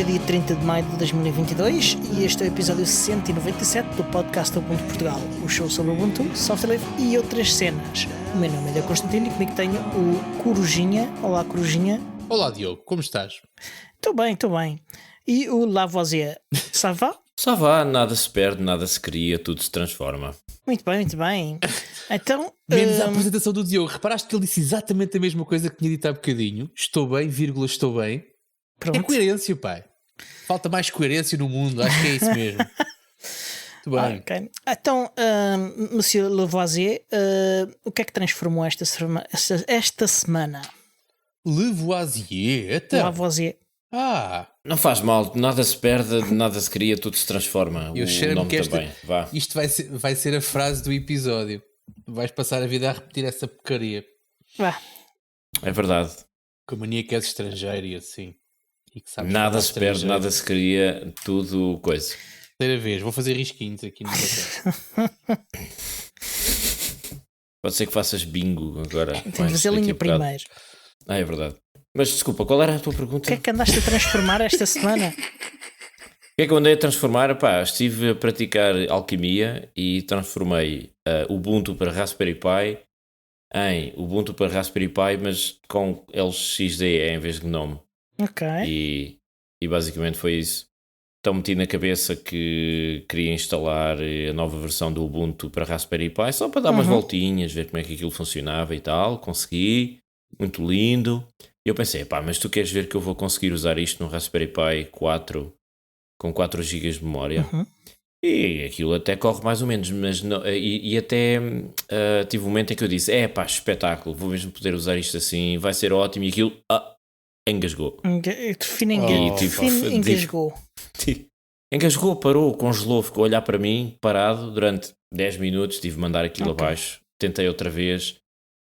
Hoje é dia 30 de maio de 2022 e este é o episódio 197 do podcast Ubuntu Portugal, o show sobre Ubuntu, software livre e outras cenas. O meu nome é Diogo Constantino e comigo tenho o Corujinha. Olá, Corujinha. Olá, Diogo, como estás? Estou bem. E o Lavoisier, ça va? Ça va, nada se perde, nada se cria, tudo se transforma. Muito bem. Então... Menos a apresentação do Diogo. Reparaste que ele disse exatamente a mesma coisa que tinha dito há bocadinho. Estou bem, vírgula, estou bem. Pronto. É coerência, pai. Falta mais coerência no mundo, acho que é isso mesmo. Muito bem. Okay. Então, Monsieur Lavoisier, o que é que transformou esta semana? Lavoisier, até. Lavoisier. Não faz mal, nada se perde, nada se cria, tudo se transforma. Eu o nome que também, vá. Isto vai ser a frase do episódio. Vais passar a vida a repetir essa porcaria. É verdade. Com a mania que és estrangeiro e assim. E que sabes Nada se perde, nada se cria, tudo coisa. Terceira vez, vou fazer risquinhos aqui no papel. Pode ser que faças bingo agora. Tem que fazer linha primeiro. É verdade. Mas desculpa, qual era a tua pergunta? O que é que andaste a transformar esta semana? O que é que eu andei a transformar? Estive a praticar alquimia e transformei Ubuntu para Raspberry Pi em Ubuntu para Raspberry Pi, mas com LXDE em vez de GNOME. Ok. E basicamente foi isso. Então meti na cabeça que queria instalar a nova versão do Ubuntu para Raspberry Pi só para dar umas voltinhas, ver como é que aquilo funcionava e tal. Consegui, muito lindo. E eu pensei, mas tu queres ver que eu vou conseguir usar isto no Raspberry Pi 4 com 4 GB de memória? E aquilo até corre mais ou menos, mas não, e até tive um momento em que eu disse, espetáculo, vou mesmo poder usar isto assim, vai ser ótimo, e aquilo engasgou. Engasgou. Engasgou, parou, congelou, ficou a olhar para mim, parado, durante 10 minutos, tive de mandar aquilo abaixo, tentei outra vez,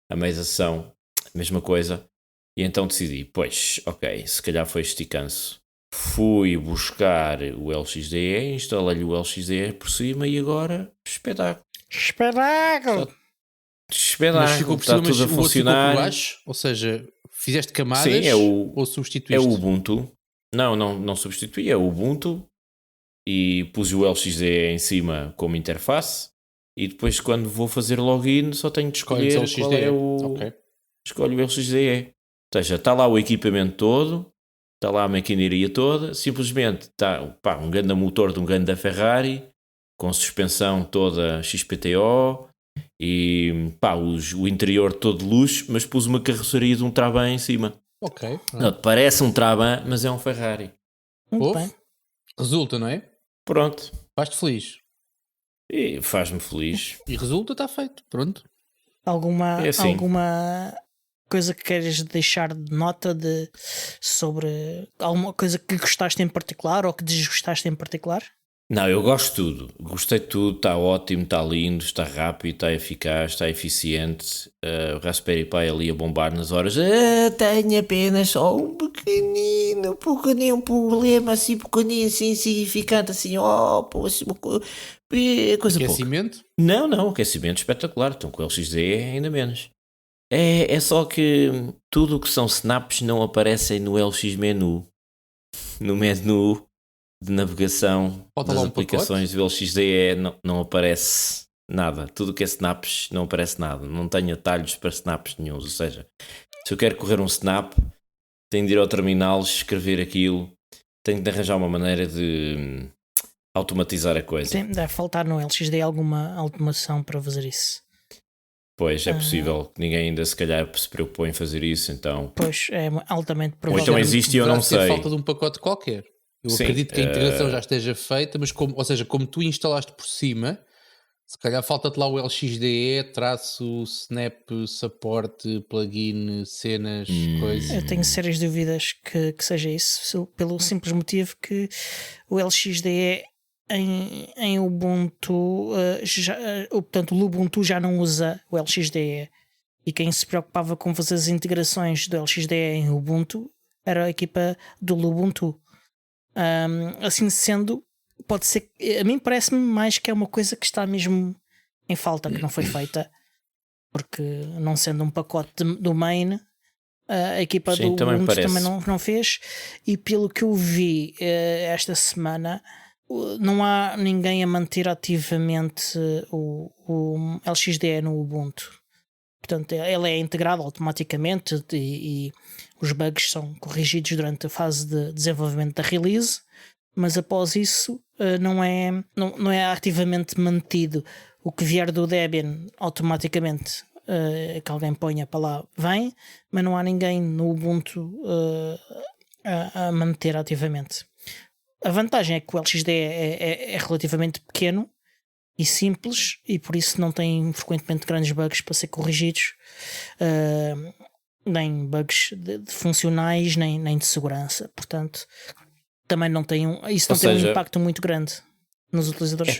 a meia da sessão, a mesma coisa, e então decidi, se calhar foi este canso. Fui buscar o LXDE, instalei-lhe o LXDE por cima e agora, espetáculo. Mas ficou por está cima, tudo a funcionar. Por baixo? Ou seja, fizeste camadas. Sim, ou substituíste? É o Ubuntu. Não substituí, é o Ubuntu. E pus o LXDE em cima como interface. E depois quando vou fazer login só tenho de escolher qual é o... Escolho o LXDE. Ou seja, está lá o equipamento todo. Está lá a maquinaria toda, simplesmente está um grande motor de um grande da Ferrari, com suspensão toda XPTO e o interior todo de luxo, mas pus uma carroceria de um Trabant em cima. Não, parece um Trabant, mas é um Ferrari. Muito bem. Resulta, não é? Pronto. Faz-te feliz. E faz-me feliz. E resulta, está feito. Pronto. Alguma coisa que queres deixar de nota sobre alguma coisa que gostaste em particular ou que desgostaste em particular? Não, eu gosto de tudo. Gostei de tudo, está ótimo, está lindo, está rápido, está eficaz, está eficiente. O Raspberry Pi ali a bombar nas horas. Tenho apenas só um pequenino problema, assim, pequenino, assim, insignificante, assim, coisa aquecimento? pouca. Não, aquecimento espetacular. Então com o LXDE ainda menos. É só que tudo o que são snaps não aparecem no LX menu. No menu de navegação das aplicações do LXDE não aparece nada. Tudo o que é snaps não aparece nada. Não tenho atalhos para snaps nenhums. Ou seja, se eu quero correr um snap, tenho de ir ao terminal, escrever aquilo. Tenho de arranjar uma maneira de automatizar a coisa. Deve faltar no LXDE alguma automação para fazer isso. Pois, é possível que ninguém ainda se calhar se preocupou em fazer isso, então... Pois, é altamente Ou provável. então existe e eu não sei. Falta de um pacote qualquer. Eu acredito que a integração já esteja feita, mas como tu instalaste por cima, se calhar falta-te lá o LXDE, snap, support, plugin, cenas, coisas. Eu tenho sérias dúvidas que seja isso, pelo simples motivo que o LXDE em Ubuntu, portanto o Ubuntu já não usa o LXDE, e quem se preocupava com fazer as integrações do LXDE em Ubuntu era a equipa do Lubuntu. Assim sendo, pode ser, a mim parece-me mais que é uma coisa que está mesmo em falta, que não foi feita, porque não sendo um pacote do main, A equipa do Ubuntu também não fez, e pelo que eu vi esta semana, não há ninguém a manter ativamente o LXDE no Ubuntu. Portanto, ele é integrado automaticamente e os bugs são corrigidos durante a fase de desenvolvimento da release, mas após isso não é ativamente mantido. O que vier do Debian automaticamente, que alguém ponha para lá, vem, mas não há ninguém no Ubuntu a manter ativamente. A vantagem é que o LXDE é relativamente pequeno e simples, e por isso não tem frequentemente grandes bugs para ser corrigidos, nem bugs de funcionais, nem de segurança. Portanto, também não tem um impacto muito grande nos utilizadores.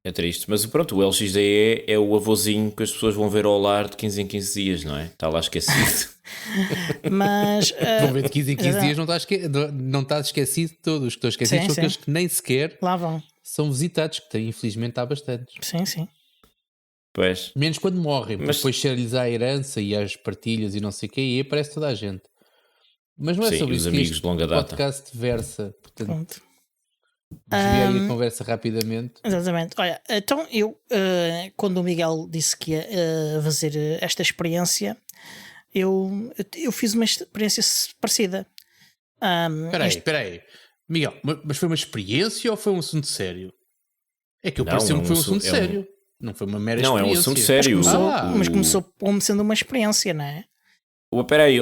É triste, mas pronto, o LXDE é o avôzinho que as pessoas vão ver ao lar de 15 em 15 dias, não é? Está lá esquecido. Mas vão ver de 15 em 15 dias, não está esquecido de todos. Os que estão esquecidos são aqueles que nem sequer lá vão. São visitados, que infelizmente há bastantes. Sim. Pois. Menos quando morrem, mas depois chega-lhes à herança e às partilhas e não sei o que, e aparece toda a gente. Mas não é sobre isso que o podcast versa. Portanto, desviei a conversa rapidamente. Exatamente. Olha, então eu, quando o Miguel disse que ia fazer esta experiência, eu fiz uma experiência parecida. Espera aí. Miguel, mas foi uma experiência ou foi um assunto sério? É que eu pareceu-me que foi um assunto sério. Não foi uma mera experiência. Não, é um assunto sério. Mas começou como sendo uma experiência, não é? Espera aí,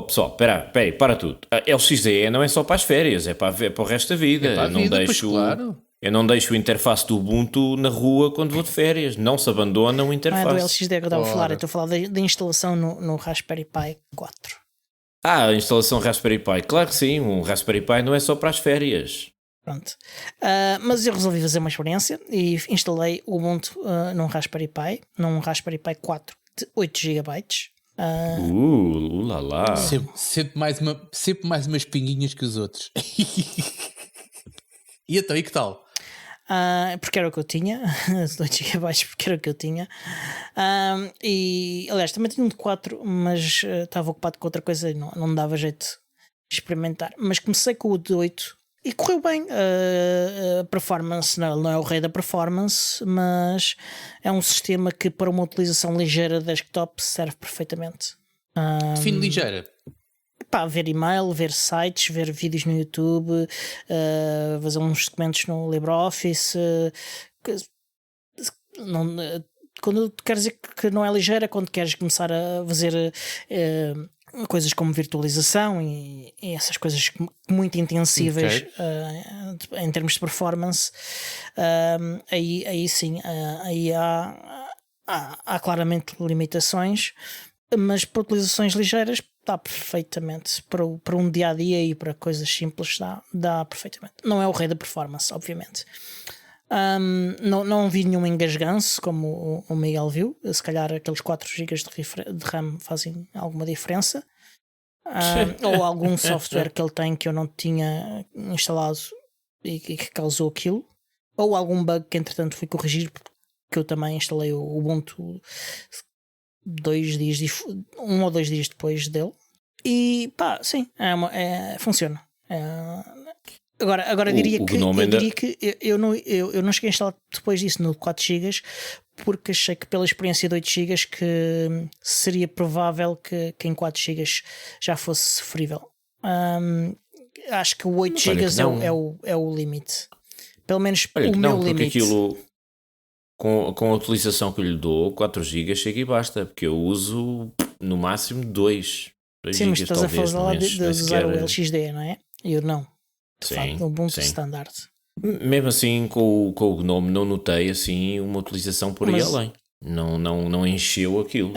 pessoal, espera aí, para tudo. A LXDE não é só para as férias, é para o resto da vida. Eu não deixo o interface do Ubuntu na rua quando vou de férias. Não se abandona o interface. Não é do LXDE que eu estava a falar. Eu estou a falar da instalação no Raspberry Pi 4. A instalação Raspberry Pi. Claro que sim, um Raspberry Pi não é só para as férias. Pronto. Mas eu resolvi fazer uma experiência e instalei o Ubuntu num Raspberry Pi 4 de 8 GB. Lá. Sempre mais umas pinguinhas que os outros. E então, e que tal? Porque era o que eu tinha, 2 GB, porque era o que eu tinha. E aliás, também tinha um de 4, mas estava ocupado com outra coisa e não dava jeito de experimentar. Mas comecei com o de 8 e correu bem. A performance não é o rei da performance, mas é um sistema que para uma utilização ligeira de desktop serve perfeitamente. Define ligeira. Ver e-mail, ver sites, ver vídeos no YouTube, fazer uns documentos no LibreOffice. Quando queres dizer que não é ligeira, quando queres começar a fazer coisas como virtualização e essas coisas muito intensivas, em termos de performance, aí sim, aí há claramente limitações, mas para utilizações ligeiras dá perfeitamente, para um dia a dia e para coisas simples dá perfeitamente. Não é o rei da performance, obviamente. Não vi nenhum engasganço como o Miguel viu. Se calhar aqueles 4 GB de RAM fazem alguma diferença, ou algum software que ele tem que eu não tinha instalado e que causou aquilo, ou algum bug que entretanto fui corrigir, porque eu também instalei o Ubuntu 1 ou 2 dias depois dele, e sim, funciona. Agora eu diria que eu não cheguei a instalar depois disso no 4 GB, porque achei que pela experiência de 8 GB que seria provável que em 4 GB já fosse sofrível. Acho que o 8 GB é o limite. Pelo menos o meu limite. Aquilo, com a utilização que eu lhe dou, 4 GB chega e basta, porque eu uso no máximo 2 Sim, mas estás a falar de usar o LXDE, não é? Eu não. Sim, o Ubuntu standard. Mesmo assim, com o GNOME não notei assim uma utilização por aí além. Não encheu aquilo.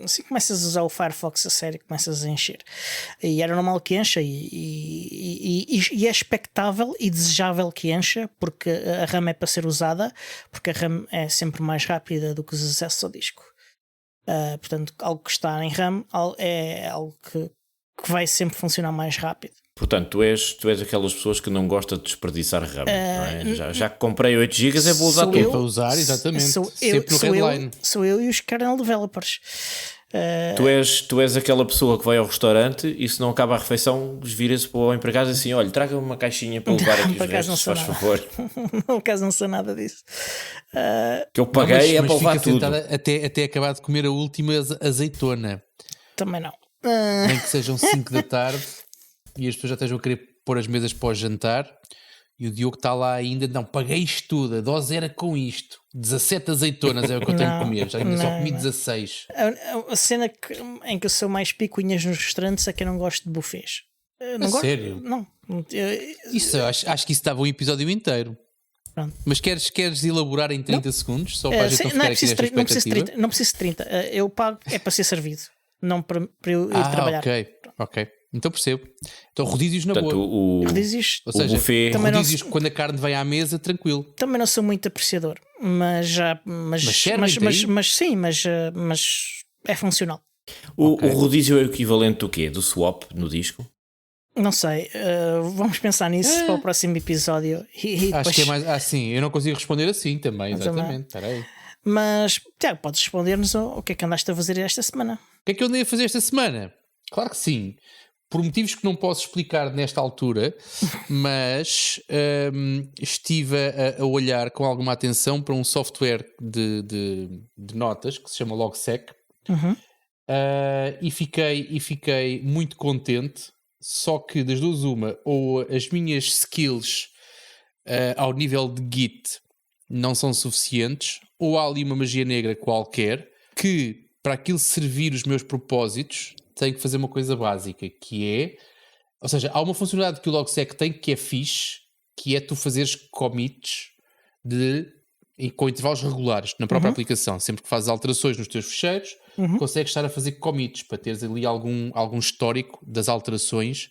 Se começas a usar o Firefox a sério, começas a encher. E era normal que encha, e é expectável e desejável que encha, porque a RAM é para ser usada, porque a RAM é sempre mais rápida do que os acessos ao disco. Portanto, algo que está em RAM é algo que vai sempre funcionar mais rápido. Portanto, tu és aquelas pessoas que não gostam de desperdiçar RAM, não é? Já que comprei 8 GB, vou usar tudo. Para usar, exatamente. Sempre no Redline. Sou eu e os kernel developers. Tu és aquela pessoa que vai ao restaurante e se não acaba a refeição, vira-se para o empregado assim: olha, traga-me uma caixinha para levar aqui os restos, faz favor. Por acaso não sei nada disso. Que eu paguei para levar tudo. Até acabar de comer a última azeitona. Também não. Nem que sejam 5 da tarde e as pessoas já estejam a querer pôr as mesas para o jantar e o Diogo está lá ainda, não, paguei isto tudo, a dose era com isto, 17 azeitonas é o que eu tenho que comer, já ainda só comi 16. A cena em que eu sou mais picuinhas nos restaurantes é que eu não gosto de buffets. Não gosto? Sério? Não. Isso, acho que isso estava um episódio inteiro. Pronto. Mas queres elaborar em 30 segundos? Só para a gente não ficar aqui nesta expectativa? Não preciso de 30. Eu pago é para ser servido, não para eu ir trabalhar. Ok. Então percebo. Então rodízios na boa. Rodízios, ou seja, buffet. Rodízios quando a carne vem à mesa, tranquilo. Também não sou muito apreciador, mas sim, mas é funcional. O rodízio é o equivalente do quê? Do swap no disco? Não sei, vamos pensar nisso para o próximo episódio. E acho que é mais. Sim, eu não consigo responder assim também, exatamente. Espera aí. Mas, Tiago, podes responder-nos o que é que andaste a fazer esta semana? O que é que eu andei a fazer esta semana? Claro que sim. Por motivos que não posso explicar nesta altura, mas estive a olhar com alguma atenção para um software de notas que se chama Logseq. E fiquei muito contente, só que das duas uma, ou as minhas skills ao nível de Git não são suficientes, ou há ali uma magia negra qualquer que, para aquilo servir os meus propósitos, tenho que fazer uma coisa básica, que é... Ou seja, há uma funcionalidade que o Logseq tem que é fixe, que é tu fazeres commits com intervalos regulares na própria aplicação. Sempre que fazes alterações nos teus ficheiros, consegues estar a fazer commits para teres ali algum histórico das alterações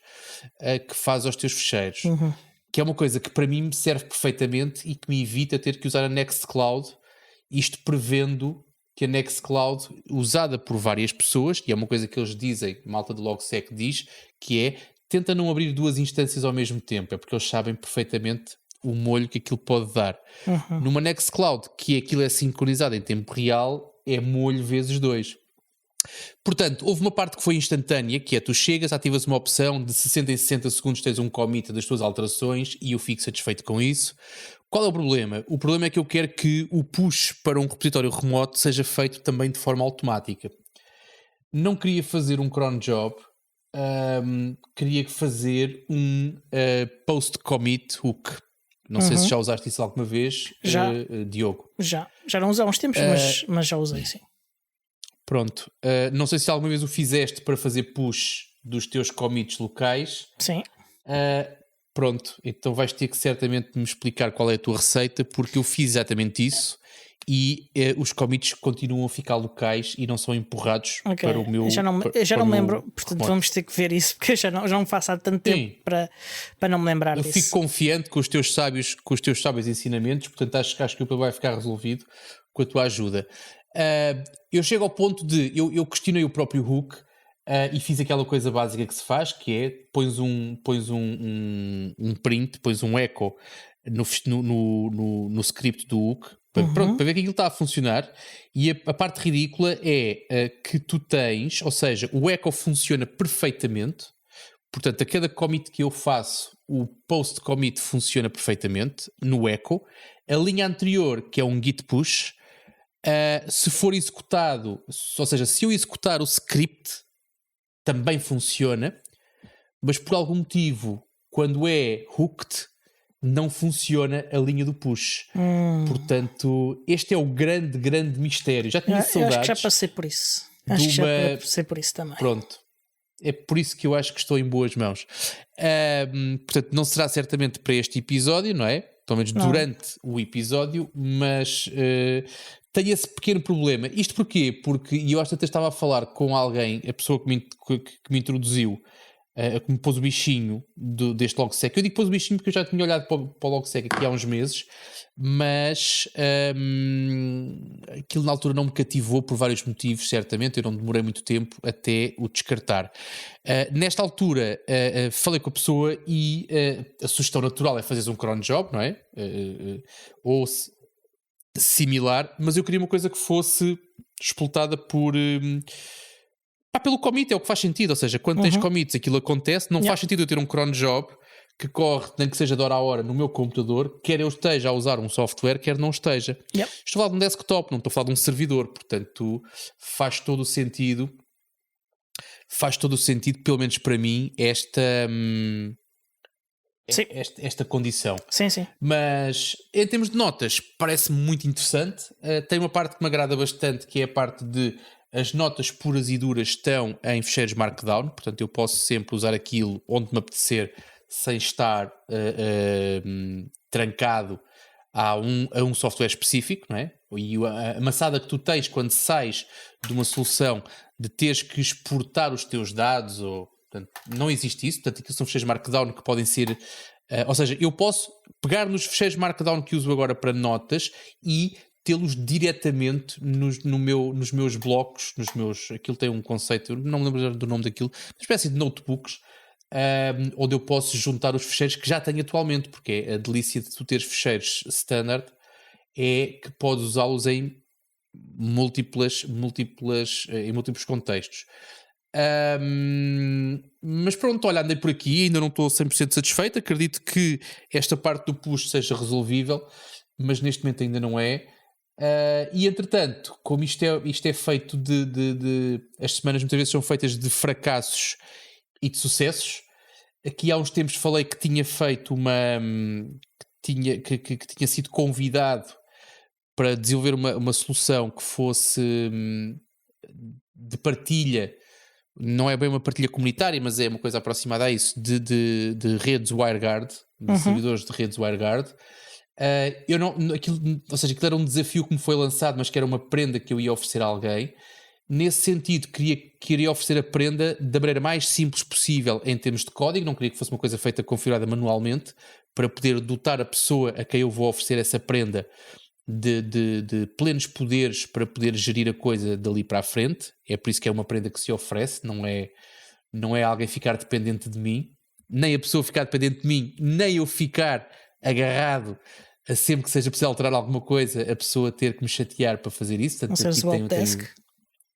que fazes aos teus ficheiros. Que é uma coisa que para mim me serve perfeitamente e que me evita ter que usar a Nextcloud, isto prevendo que a Nextcloud, usada por várias pessoas, e é uma coisa que eles dizem, malta do Logseq diz, que é, tenta não abrir duas instâncias ao mesmo tempo, é porque eles sabem perfeitamente o molho que aquilo pode dar. Numa Nextcloud, que aquilo é sincronizado em tempo real, é molho vezes 2. Portanto, houve uma parte que foi instantânea, que é tu chegas, ativas uma opção, de 60 em 60 segundos tens um commit das tuas alterações e eu fico satisfeito com isso. Qual é o problema? O problema é que eu quero que o push para um repositório remoto seja feito também de forma automática. Não queria fazer um cron job, queria fazer um post-commit hook. Não sei se já usaste isso alguma vez, Diogo. Já não usei há uns tempos, mas já usei, sim. Pronto. Não sei se alguma vez o fizeste para fazer push dos teus commits locais. Sim. Pronto, então vais ter que certamente me explicar qual é a tua receita, porque eu fiz exatamente isso e os commits continuam a ficar locais e não são empurrados para o meu... Eu já não me lembro, portanto remoto. Vamos ter que ver isso, porque eu já não faço há tanto tempo para não me lembrar disso. Eu fico confiante com os teus sábios ensinamentos, portanto acho que o problema vai ficar resolvido com a tua ajuda. Eu chego ao ponto de... Eu questionei o próprio hook e fiz aquela coisa básica que se faz, que é pões um print, pões um echo no script do hook, para ver que aquilo está a funcionar. E a parte ridícula é que tu tens, ou seja, o echo funciona perfeitamente. Portanto, a cada commit que eu faço, o post commit funciona perfeitamente no echo. A linha anterior, que é um git push, se for executado, ou seja, se eu executar o script, também funciona, mas por algum motivo, quando é hooked, não funciona a linha do push. Portanto, este é o grande mistério. Já tinha saudades. Eu acho que já passei por isso. Acho que já passei por isso também. Pronto. É por isso que eu acho que estou em boas mãos. Portanto, não será certamente para este episódio, não é? Pelo menos durante o episódio, mas tenho esse pequeno problema. Isto porquê? Porque eu acho que até estava a falar com alguém, a pessoa que me introduziu, que me pôs o bichinho deste Logseq. Eu digo pôs o bichinho porque eu já tinha olhado para o Logseq aqui há uns meses, mas aquilo na altura não me cativou por vários motivos, certamente. Eu não demorei muito tempo até o descartar. Nesta altura falei com a pessoa e a sugestão natural é fazeres um cron job, não é? Ou similar, mas eu queria uma coisa que fosse explotada por Pelo commit é o que faz sentido, ou seja, quando tens commits aquilo acontece, não faz sentido eu ter um cron job que corre, nem que seja de hora a hora no meu computador, quer eu esteja a usar um software, quer não esteja. Estou a falar de um desktop, não estou a falar de um servidor, portanto faz todo o sentido, pelo menos para mim, esta condição. Sim. Mas em termos de notas, parece-me muito interessante. Tem uma parte que me agrada bastante, que é a parte de as notas puras e duras estão em ficheiros Markdown, portanto eu posso sempre usar aquilo onde me apetecer sem estar trancado a um software específico, não é? E a maçada que tu tens quando sais de uma solução de teres que exportar os teus dados, portanto, não existe isso, portanto, aquilo são ficheiros Markdown que podem ser... ou seja, eu posso pegar nos ficheiros Markdown que uso agora para notas e tê-los diretamente nos meus blocos, aquilo tem um conceito, eu não me lembro do nome daquilo, uma espécie de notebooks, onde eu posso juntar os ficheiros que já tenho atualmente, porque a delícia de tu teres ficheiros standard é que podes usá-los em múltiplos contextos. Mas pronto, olha, andei por aqui, ainda não estou 100% satisfeito, acredito que esta parte do push seja resolvível, mas neste momento ainda não é. E entretanto, como isto é feito as semanas muitas vezes são feitas de fracassos e de sucessos. Aqui há uns tempos falei que tinha feito que tinha sido convidado para desenvolver uma solução que fosse de partilha, não é bem uma partilha comunitária, mas é uma coisa aproximada a isso, de redes WireGuard, de servidores de redes WireGuard. Aquilo era um desafio que me foi lançado, mas que era uma prenda que eu ia oferecer a alguém. Nesse sentido, queria oferecer a prenda da maneira mais simples possível em termos de código, não queria que fosse uma coisa feita configurada manualmente, para poder dotar a pessoa a quem eu vou oferecer essa prenda de plenos poderes para poder gerir a coisa dali para a frente. É por isso que é uma prenda que se oferece, não é alguém ficar dependente de mim, nem a pessoa ficar dependente de mim, nem eu ficar agarrado a sempre que seja preciso alterar alguma coisa, a pessoa ter que me chatear para fazer isso. Não seres o helpdesk.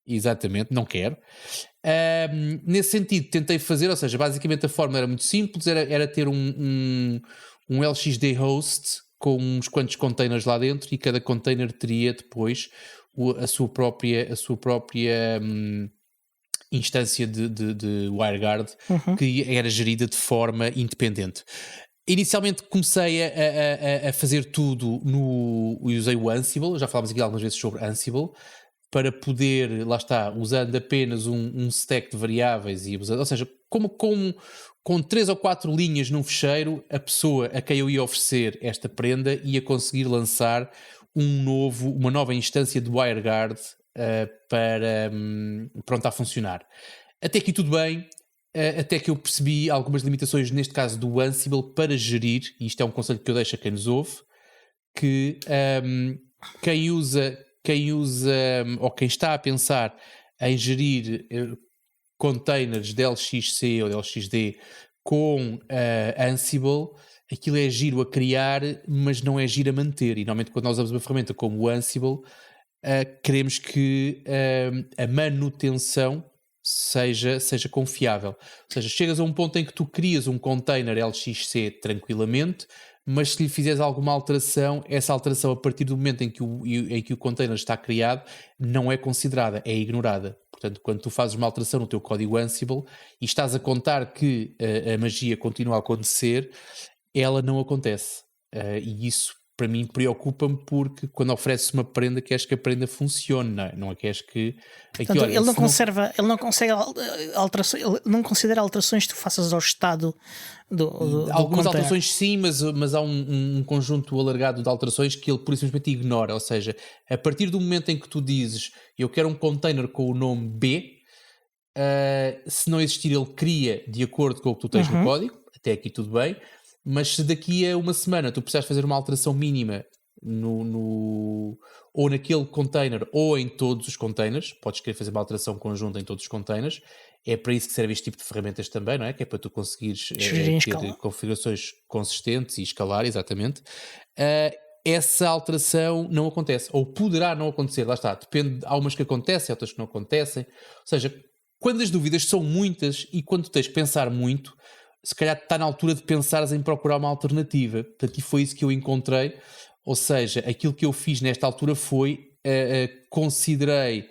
Exatamente, não quero. Nesse sentido, tentei fazer, ou seja, basicamente a forma era muito simples, era ter um LXD host com uns quantos containers lá dentro, e cada container teria depois a sua própria instância de WireGuard, que era gerida de forma independente. Inicialmente comecei a fazer tudo usei o Ansible, já falámos aqui algumas vezes sobre Ansible, para poder, lá está, usando apenas um stack de variáveis, ou seja, com 3 ou 4 linhas num ficheiro, a pessoa a quem eu ia oferecer esta prenda ia conseguir lançar uma nova instância de WireGuard pronto a funcionar. Até aqui tudo bem, até que eu percebi algumas limitações, neste caso do Ansible, para gerir, e isto é um conselho que eu deixo a quem nos ouve, que quem usa ou quem está a pensar em gerir containers de LXC ou de LXD com Ansible, aquilo é giro a criar, mas não é giro a manter. E normalmente quando nós usamos uma ferramenta como o Ansible, queremos que a manutenção seja confiável. Ou seja, chegas a um ponto em que tu crias um container LXC tranquilamente, mas se lhe fizeres alguma alteração, essa alteração a partir do momento em que o container está criado não é considerada, é ignorada. Portanto, quando tu fazes uma alteração no teu código Ansible e estás a contar que a magia continua a acontecer, ela não acontece. E isso para mim preocupa-me, porque quando ofereces uma prenda, queres que a prenda funcione, não é? Queres que... Portanto, ele não considera alterações que tu faças ao estado do algumas container. Alterações sim, mas há um conjunto alargado de alterações que ele por isso simplesmente ignora. Ou seja, a partir do momento em que tu dizes eu quero um container com o nome B, se não existir, ele cria de acordo com o que tu tens no código. Até aqui tudo bem. Mas se daqui a uma semana tu precisas fazer uma alteração mínima ou naquele container ou em todos os containers, podes querer fazer uma alteração conjunta em todos os containers, é para isso que serve este tipo de ferramentas também, não é? Que é para tu conseguires ter configurações consistentes e escalar, exatamente. Essa alteração não acontece, ou poderá não acontecer, lá está, depende, há umas que acontecem, outras que não acontecem, ou seja, quando as dúvidas são muitas e quando tens que pensar muito, se calhar está na altura de pensares em procurar uma alternativa. Portanto, e foi isso que eu encontrei. Ou seja, aquilo que eu fiz nesta altura foi considerei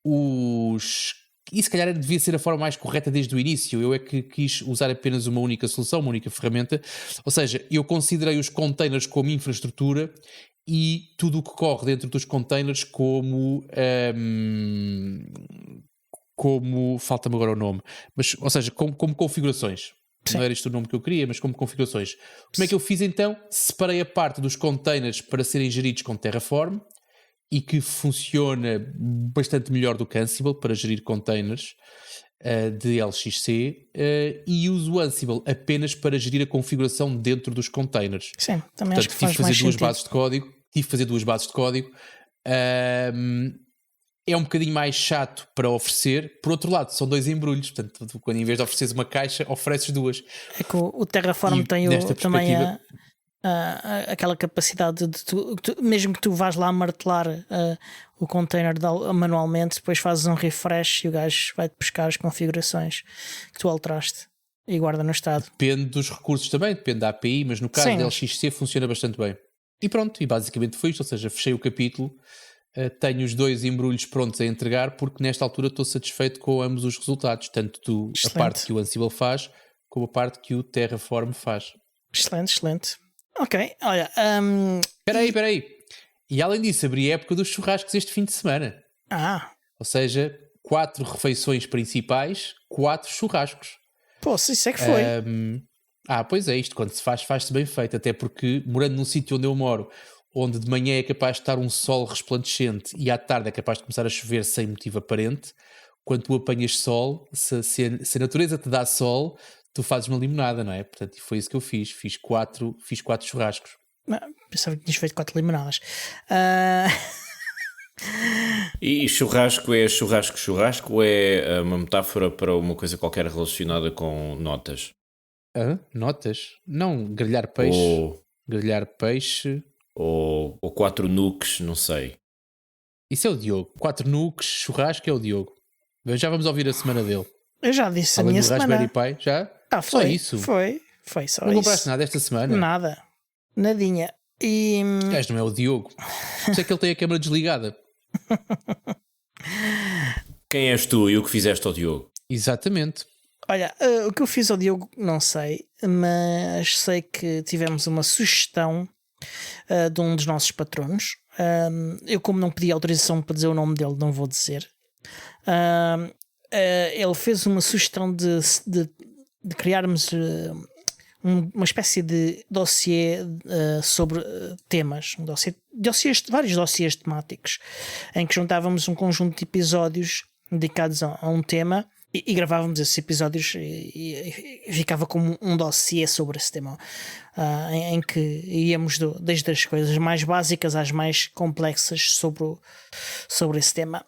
os... E se calhar devia ser a forma mais correta desde o início. Eu é que quis usar apenas uma única solução, uma única ferramenta. Ou seja, eu considerei os containers como infraestrutura e tudo o que corre dentro dos containers como falta-me agora o nome, mas, ou seja, como configurações. Sim. Não era isto o nome que eu queria, mas como configurações. Como é que eu fiz então? Separei a parte dos containers para serem geridos com Terraform e que funciona bastante melhor do que Ansible para gerir containers de LXC e uso o Ansible apenas para gerir a configuração dentro dos containers. Sim, também portanto, acho que faz mais sentido. Tive de fazer duas bases de código. É um bocadinho mais chato para oferecer. Por outro lado, são 2 embrulhos. Portanto, quando em vez de ofereceres uma caixa, ofereces 2. É que o Terraform tem também aquela capacidade de mesmo que tu vás lá martelar o container manualmente, depois fazes um refresh e o gajo vai-te buscar as configurações que tu alteraste e guarda no estado. Depende dos recursos também, depende da API, mas no caso da LXC funciona bastante bem. E pronto, e basicamente foi isto. Ou seja, fechei o capítulo. Tenho os 2 embrulhos prontos a entregar porque nesta altura estou satisfeito com ambos os resultados, tanto a parte que o Ansible faz como a parte que o Terraform faz. Excelente. Ok, olha... Espera aí. E além disso, abri a época dos churrascos este fim de semana. Ou seja, 4 refeições principais, 4 churrascos. Pô, isso é que foi. Pois é, isto quando se faz, faz-se bem feito, até porque morando num sítio onde eu moro, onde de manhã é capaz de estar um sol resplandecente e à tarde é capaz de começar a chover sem motivo aparente, quando tu apanhas sol, se a natureza te dá sol, tu fazes uma limonada, não é? Portanto, foi isso que eu fiz. Fiz 4 churrascos. Pensava que tinhas feito 4 limonadas. E churrasco é churrasco ou é uma metáfora para uma coisa qualquer relacionada com notas? Notas? Não, grelhar peixe. Grelhar peixe... Ou 4 nukes, não sei. Isso é o Diogo. 4 nukes, churrasco é o Diogo. Já vamos ouvir a semana dele. Eu já disse além a minha do semana. Raspberry Pi, já? Foi. Só isso? Foi só isso. Não compraste nada esta semana? Nada. Nadinha. E... O gajo não é o Diogo. Por isso é que ele tem a câmara desligada. Quem és tu e o que fizeste ao Diogo? Exatamente. Olha, o que eu fiz ao Diogo não sei, mas sei que tivemos uma sugestão de um dos nossos patronos. Eu, como não pedi autorização para dizer o nome dele, não vou dizer. Ele fez uma sugestão de criarmos uma espécie de dossiê sobre temas, vários dossiês temáticos, em que juntávamos um conjunto de episódios dedicados a um tema e gravávamos esses episódios e ficava como um dossiê sobre esse tema, em que íamos desde as coisas mais básicas às mais complexas sobre esse tema.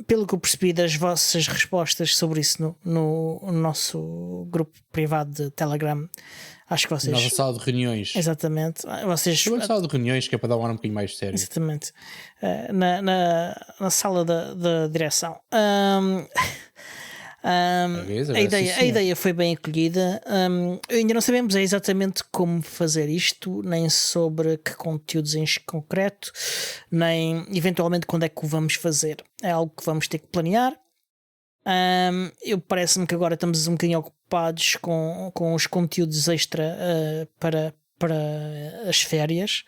Pelo que eu percebi das vossas respostas sobre isso no nosso grupo privado de Telegram, acho que vocês... Nossa sala de reuniões. Exatamente. Vocês... Uma sala de reuniões que é para dar um ar um bocadinho mais sério. Exatamente. Na sala da direção. A ideia foi bem acolhida. Ainda não sabemos exatamente como fazer isto, nem sobre que conteúdos em concreto, nem eventualmente quando é que o vamos fazer. É algo que vamos ter que planear. Parece-me que agora estamos um bocadinho ocupados com os conteúdos extra para as férias,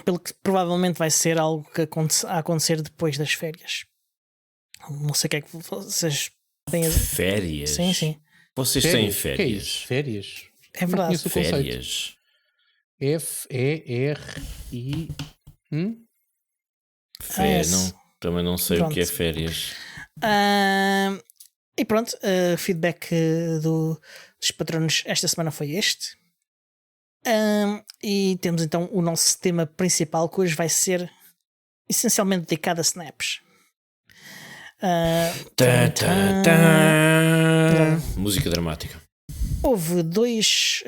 pelo que provavelmente vai ser algo que a acontecer depois das férias. Não sei o que é que vocês têm. Férias? Sim. Vocês têm férias? Que é isso? Férias? É verdade. Férias. F-E-R-I. Também não sei o que é férias. E pronto, feedback dos patronos esta semana foi este. E temos então o nosso tema principal, que hoje vai ser essencialmente dedicado a snaps. Música dramática. Houve 2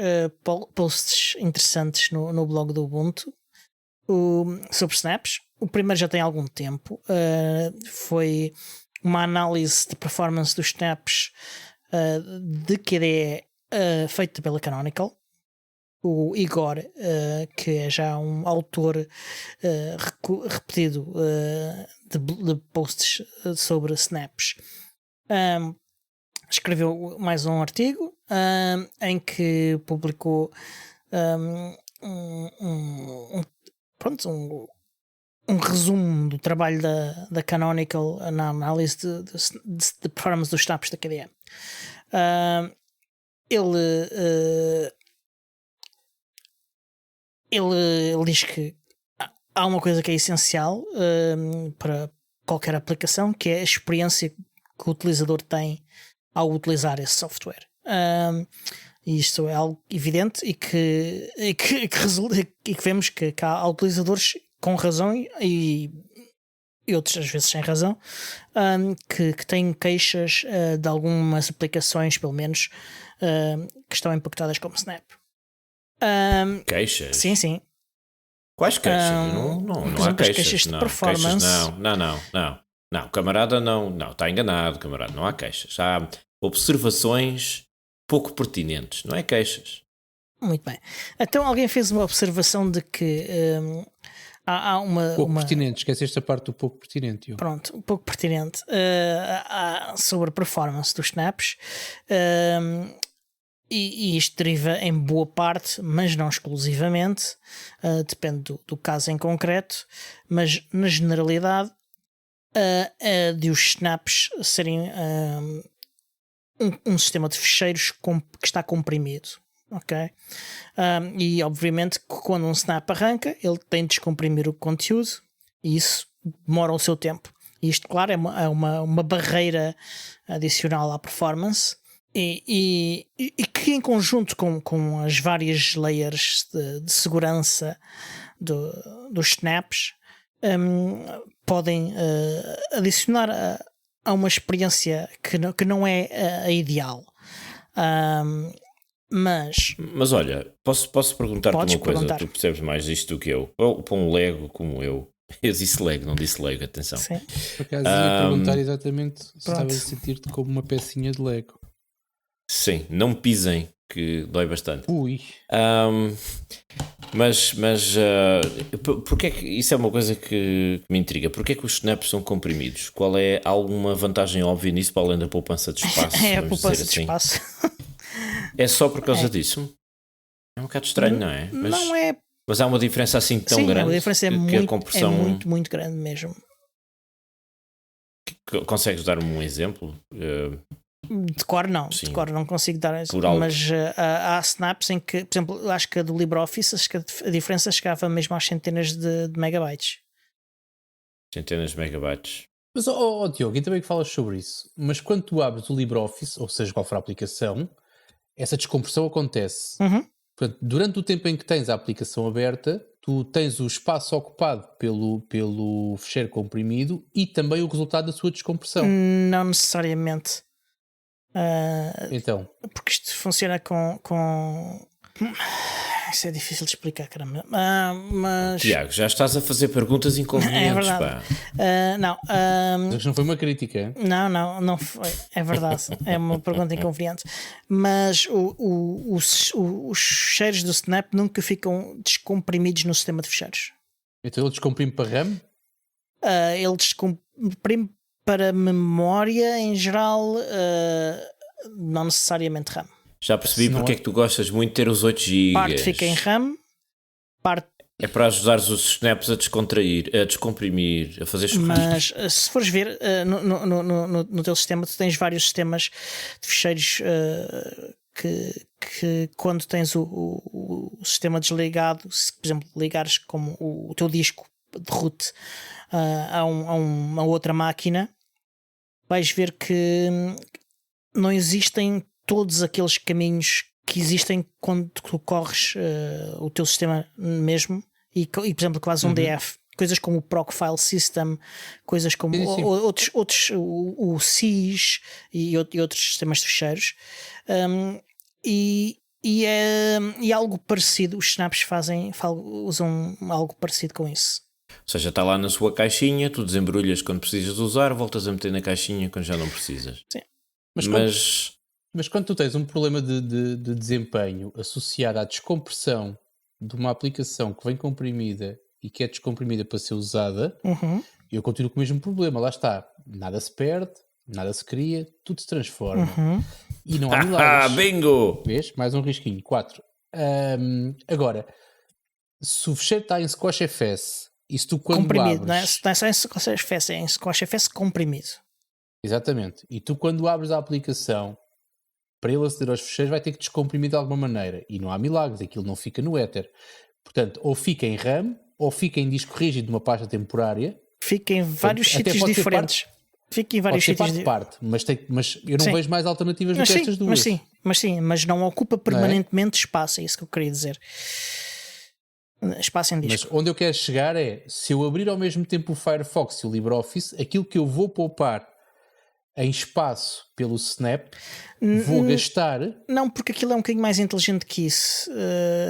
posts interessantes no blog do Ubuntu sobre snaps. O primeiro já tem algum tempo, foi uma análise de performance dos snaps de KDE feita pela Canonical. O Igor, que é já um autor repetido de posts sobre snaps, escreveu mais um artigo em que publicou um resumo do trabalho da Canonical na análise de performance dos snaps da KDE. Ele diz que há uma coisa que é essencial para qualquer aplicação, que é a experiência que o utilizador tem ao utilizar esse software. E isto é algo evidente e que vemos que há utilizadores com razão e outros às vezes sem razão, que têm queixas de algumas aplicações, pelo menos, que estão empacotadas como Snap. Queixas? Sim. Quais queixas? Não há queixas. De performance. Não, camarada, não, está enganado, camarada, não há queixas. Há observações pouco pertinentes, não é queixas. Muito bem. Então alguém fez uma observação de que há uma... Pouco pertinente, esqueceste a parte do pouco pertinente. Pronto, um pouco pertinente sobre a performance dos snaps. E isto deriva em boa parte, mas não exclusivamente, depende do caso em concreto, mas na generalidade de os snaps serem um sistema de ficheiros que está comprimido. Ok? E obviamente que quando um snap arranca, ele tem de descomprimir o conteúdo e isso demora o seu tempo. E isto, claro, é uma barreira adicional à performance. E que em conjunto com as várias layers de segurança dos snaps podem adicionar a uma experiência que não é a ideal. Mas olha, posso perguntar-te uma coisa? Tu percebes mais disto do que eu. Ou para um Lego como eu disse Lego, não disse Lego, atenção. Sim. Por acaso ia perguntar exatamente se estavas a sentir-te como uma pecinha de Lego. Sim, não pisem, que dói bastante. Ui. Mas porque é que isso é uma coisa que me intriga? Porque é que os snaps são comprimidos? Qual é alguma vantagem óbvia nisso para além da poupança de espaço? É a poupança de espaço. É só por causa disso? É um bocado estranho, não é? Não é. Mas há uma diferença assim tão grande. A diferença que a compressão... muito grande mesmo. Consegues dar-me um exemplo? De cor não, sim. De cor não consigo dar, mas há snaps em que, por exemplo, acho que a do LibreOffice, acho que a diferença chegava mesmo às centenas de megabytes. Centenas de megabytes. Mas, Diogo, e também que falas sobre isso, mas quando tu abres o LibreOffice, ou seja, qual for a aplicação, essa descompressão acontece. Portanto, durante o tempo em que tens a aplicação aberta, tu tens o espaço ocupado pelo ficheiro comprimido e também o resultado da sua descompressão. Não necessariamente. Então, porque isto funciona com... Isso é difícil de explicar, caramba. Mas... Tiago, já estás a fazer perguntas inconvenientes. É verdade. Não. Mas não foi uma crítica, hein? Não foi. É verdade. É uma pergunta inconveniente. Mas os ficheiros do Snap nunca ficam descomprimidos no sistema de ficheiros. Então ele descomprime para RAM? Ele descomprime para memória em geral, não necessariamente RAM. Já percebi porque é que tu gostas muito de ter os 8 GB. Parte fica em RAM, parte... É para ajudares os snaps a descontrair, a descomprimir, a fazer churrascos. Mas se fores ver no teu sistema, tu tens vários sistemas de ficheiros que quando tens o sistema desligado, se por exemplo ligares como o teu disco de root a uma outra máquina, vais ver que não existem todos aqueles caminhos que existem quando tu corres o teu sistema mesmo e por exemplo que fazes um DF, coisas como o Proc File System, coisas como outros o SYS e outros sistemas de ficheiros, e é algo parecido. Os snaps usam algo parecido com isso. Ou seja, está lá na sua caixinha, tu desembrulhas quando precisas usar, voltas a meter na caixinha quando já não precisas. Sim. Mas quando tu tens um problema de desempenho associado à descompressão de uma aplicação que vem comprimida e que é descomprimida para ser usada, eu continuo com o mesmo problema. Lá está, nada se perde, nada se cria, tudo se transforma. E não há milagres. Bingo! Vês? Mais um risquinho, 4. Agora, se o fecheiro está em Squash FS e se tu quando comprimido, abres... não é só em Squash FS, é em Squash FS comprimido. Exatamente. E tu quando abres a aplicação, para ele aceder aos fecheiros vai ter que descomprimir de alguma maneira. E não há milagres, aquilo não fica no éter. Portanto, ou fica em RAM, ou fica em disco rígido de uma pasta temporária. Fica em vários sítios diferentes. Fica em vários sítios diferentes. Mas eu não vejo mais alternativas do que estas duas. Mas não ocupa permanentemente espaço, é isso que eu queria dizer. Espaço em disco. Mas onde eu quero chegar é, se eu abrir ao mesmo tempo o Firefox e o LibreOffice, aquilo que eu vou poupar em espaço pelo Snap, vou gastar... Não, porque aquilo é um bocadinho mais inteligente que isso.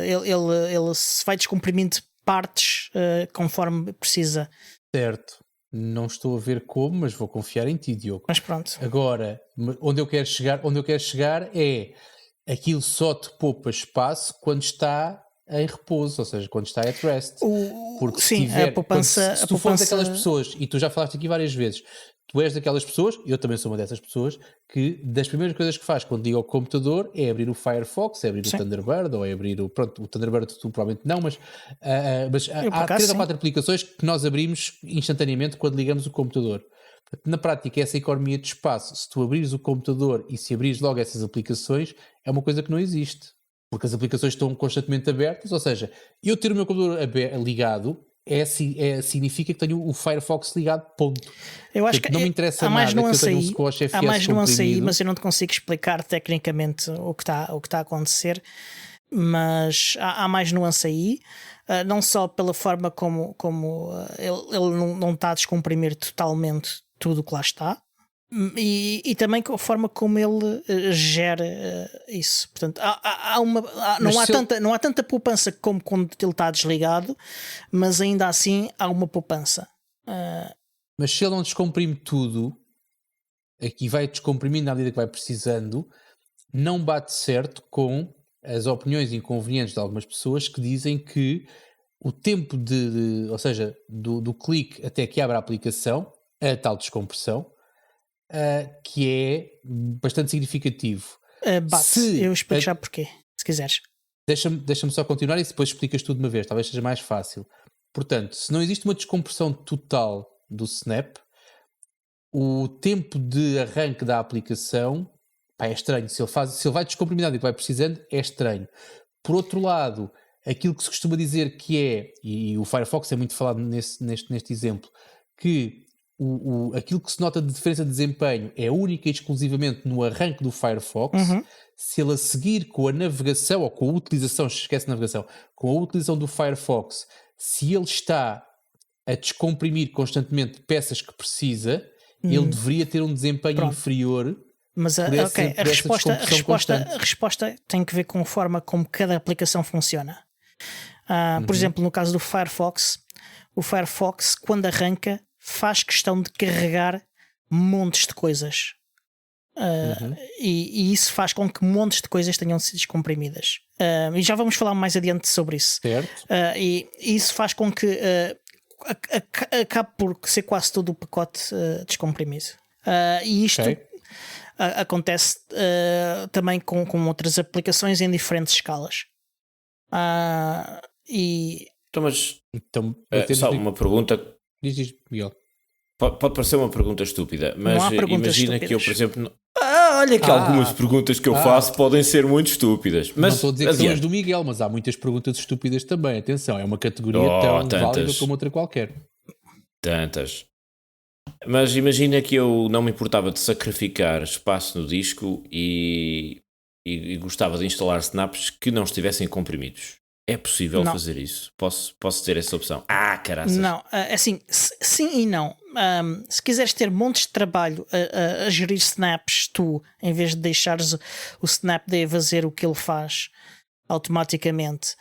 Ele se vai descomprimindo partes conforme precisa. Certo. Não estou a ver como, mas vou confiar em ti, Diogo. Mas pronto. Agora, onde eu quero chegar é aquilo só te poupa espaço quando está em repouso, ou seja, quando está at rest. Porque sim, a poupança... Se tu fores daquelas pessoas, e tu já falaste aqui várias vezes, tu és daquelas pessoas, eu também sou uma dessas pessoas, que das primeiras coisas que faz quando liga ao computador é abrir o Firefox, é abrir o Thunderbird, ou é abrir o... Pronto, o Thunderbird tu provavelmente não, mas há 3 ou 4 aplicações que nós abrimos instantaneamente quando ligamos o computador. Na prática, essa economia de espaço, se tu abrires o computador e se abrires logo essas aplicações, é uma coisa que não existe. Porque as aplicações estão constantemente abertas, ou seja, eu ter o meu computador ligado significa que tenho o Firefox ligado, ponto. Eu acho que não me interessa nada que eu tenha um Squash FS há mais nuance aí, comprimido. mas eu não te consigo explicar tecnicamente o que está a acontecer, mas há mais nuance aí, não só pela forma como ele não está a descomprimir totalmente tudo o que lá está, e também com a forma como ele gera isso. Portanto, não há tanta poupança como quando ele está desligado, mas ainda assim há uma poupança. Mas se ele não descomprime tudo, aqui vai descomprimindo à medida que vai precisando, não bate certo com as opiniões inconvenientes de algumas pessoas que dizem que o tempo ou seja, do clique até que abre a aplicação, a tal descompressão, que é bastante significativo. Eu explico já porquê, se quiseres. Deixa-me só continuar e depois explicas tudo de uma vez, talvez seja mais fácil. Portanto, se não existe uma descompressão total do Snap, o tempo de arranque da aplicação é estranho. Se ele vai descomprimir e vai precisando, é estranho. Por outro lado, aquilo que se costuma dizer que é, e o Firefox é muito falado neste exemplo, que aquilo que se nota de diferença de desempenho é única e exclusivamente no arranque do Firefox. Se ele a seguir com a navegação, ou com a utilização, esquece a navegação, com a utilização do Firefox, se ele está a descomprimir constantemente peças que precisa, ele deveria ter um desempenho inferior. Mas a resposta tem que ver com a forma como cada aplicação funciona. Por exemplo, no caso do Firefox, o Firefox, quando arranca, faz questão de carregar montes de coisas. E isso faz com que montes de coisas tenham sido descomprimidas. E já vamos falar mais adiante sobre isso. Certo. E isso faz com que acabe por ser quase todo o pacote descomprimido. E isto acontece também com outras aplicações em diferentes escalas. Então, só uma pergunta. Diz, Miguel. Pode parecer uma pergunta estúpida, mas imagina que eu, por exemplo. Olha que algumas perguntas que eu faço podem ser muito estúpidas. Mas, não estou a dizer que são as do Miguel, mas há muitas perguntas estúpidas também. Atenção, é uma categoria tão válida como outra qualquer. Tantas. Mas imagina que eu não me importava de sacrificar espaço no disco e gostava de instalar snaps que não estivessem comprimidos. É possível fazer isso? Posso ter essa opção? Caraças. Não, assim, sim e não. Se quiseres ter montes de trabalho a gerir snaps, tu, em vez de deixares o Snapd fazer o que ele faz automaticamente,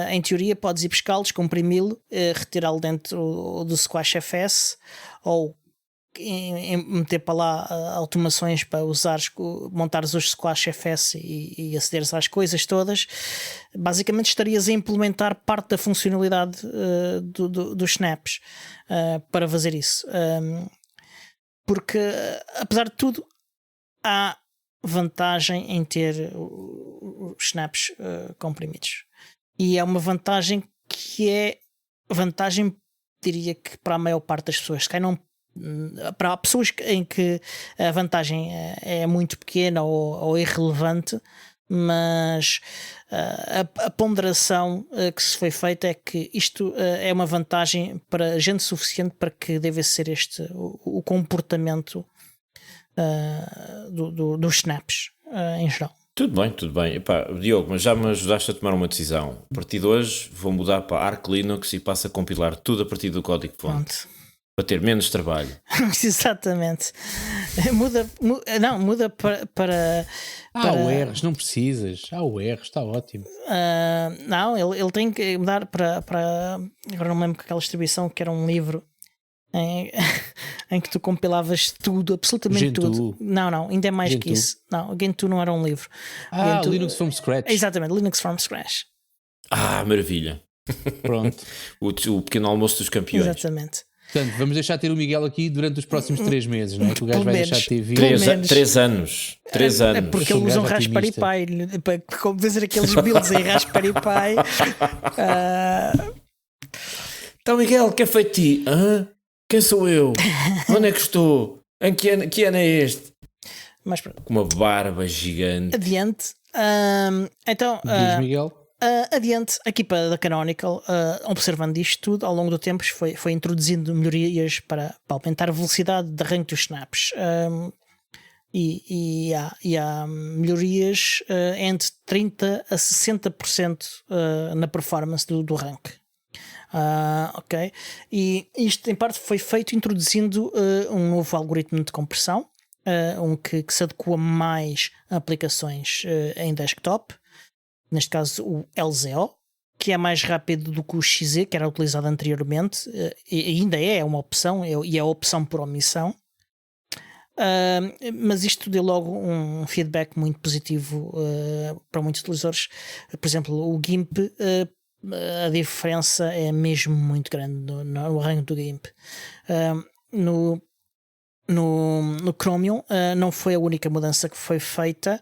em teoria podes ir buscá-los, comprimi-lo, retirá-lo dentro do Squash FS ou meter para lá automações para montares os Squash FS e acederes às coisas todas. Basicamente estarias a implementar parte da funcionalidade dos snaps para fazer isso, porque apesar de tudo há vantagem em ter os snaps comprimidos, e é uma vantagem que é vantagem, diria que para a maior parte das pessoas. Se não, para pessoas em que a vantagem é muito pequena ou irrelevante, mas a ponderação que se foi feita é que isto é uma vantagem para gente suficiente para que deve ser este o comportamento dos snaps em geral. Tudo bem. Epá, Diogo, mas já me ajudaste a tomar uma decisão. A partir de hoje vou mudar para Arch Linux e passo a compilar tudo a partir do código-fonte. Para ter menos trabalho. Exatamente. Muda para o erros, não precisas. O erros, está ótimo. Não, ele tem que mudar para agora não me lembro aquela distribuição que era um livro em que tu compilavas tudo, absolutamente Gentoo. tudo. Não, ainda é mais Gentoo. que isso. Não, Gentoo não era um livro. Gentoo, Linux from Scratch. Exatamente, Linux from Scratch. Maravilha. Pronto. o pequeno almoço dos campeões. Exatamente. Portanto, vamos deixar ter o Miguel aqui durante os próximos 3 meses, não é? Que o gajo Pelo vai menos. deixar de ter 3 anos. 3 anos. É porque ele usa um Raspberry Pi para fazer aqueles builds em Raspberry Pi. Então, Miguel, que é feito de ti? Quem sou eu? Onde é que estou? Em que ano é este? Mas pronto. Com uma barba gigante. Adiante. Então, Diz, Miguel. adiante, a equipa da Canonical, observando isto tudo ao longo do tempo, foi introduzindo melhorias para aumentar a velocidade de arranque dos snaps. E há melhorias entre 30% a 60% na performance do rank. Ok, e isto em parte foi feito introduzindo um novo algoritmo de compressão, que se adequa mais a aplicações em desktop, neste caso o LZO, que é mais rápido do que o XZ, que era utilizado anteriormente, e ainda é uma opção, e é a opção por omissão. Mas isto deu logo um feedback muito positivo para muitos utilizadores. Por exemplo, o GIMP, a diferença é mesmo muito grande no ranking do GIMP. No Chromium não foi a única mudança que foi feita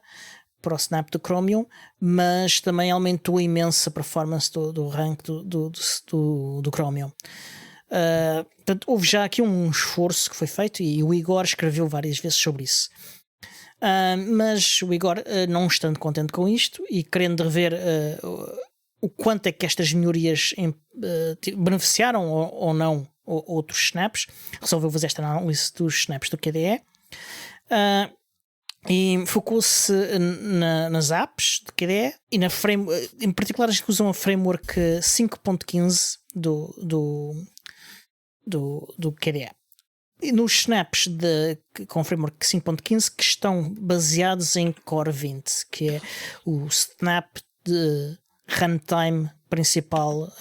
para o Snap do Chromium, mas também aumentou imenso a performance do rank do Chromium. Portanto, houve já aqui um esforço que foi feito, e o Igor escreveu várias vezes sobre isso. Mas o Igor, não estando contente com isto e querendo rever o quanto é que estas melhorias beneficiaram ou não outros snaps, resolveu fazer esta análise dos snaps do KDE. E focou-se nas apps de KDE e em particular as que usam a framework 5.15 do KDE. E nos snaps com framework 5.15 que estão baseados em Core 20, que é o snap de runtime principal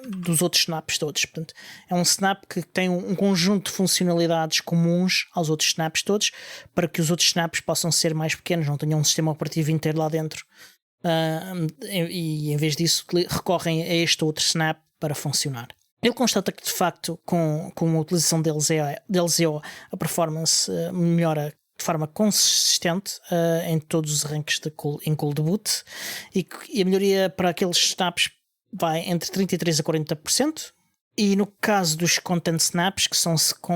dos outros snaps todos. Portanto, é um snap que tem um conjunto de funcionalidades comuns aos outros snaps todos, para que os outros snaps possam ser mais pequenos, não tenham um sistema operativo inteiro lá dentro, e em vez disso recorrem a este outro snap para funcionar. Ele constata que de facto com a utilização de LZO a performance melhora de forma consistente em todos os ranks em cold boot, e a melhoria para aqueles snaps vai entre 33% a 40%. E no caso dos content snaps, que são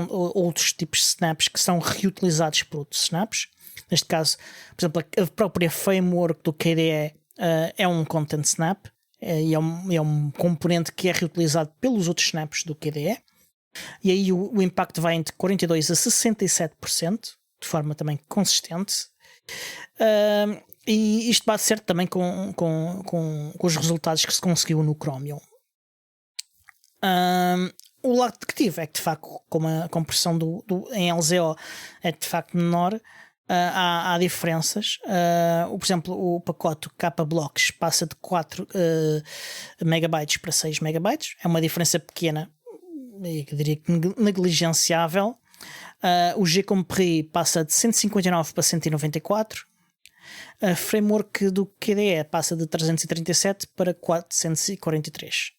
outros tipos de snaps que são reutilizados por outros snaps, neste caso, por exemplo, a própria framework do KDE é um content snap, e é um componente que é reutilizado pelos outros snaps do KDE, e aí o impacto vai entre 42% a 67%, de forma também consistente. E isto bate certo também com os resultados que se conseguiu no Chromium. O lado negativo é que de facto, como a compressão em LZO é de facto menor, há diferenças. Por exemplo, o pacote K-Blocks passa de 4 megabytes para 6 megabytes. É uma diferença pequena, eu diria que negligenciável. O G-Compris passa de 159 para 194. A framework do KDE passa de 337 para 443.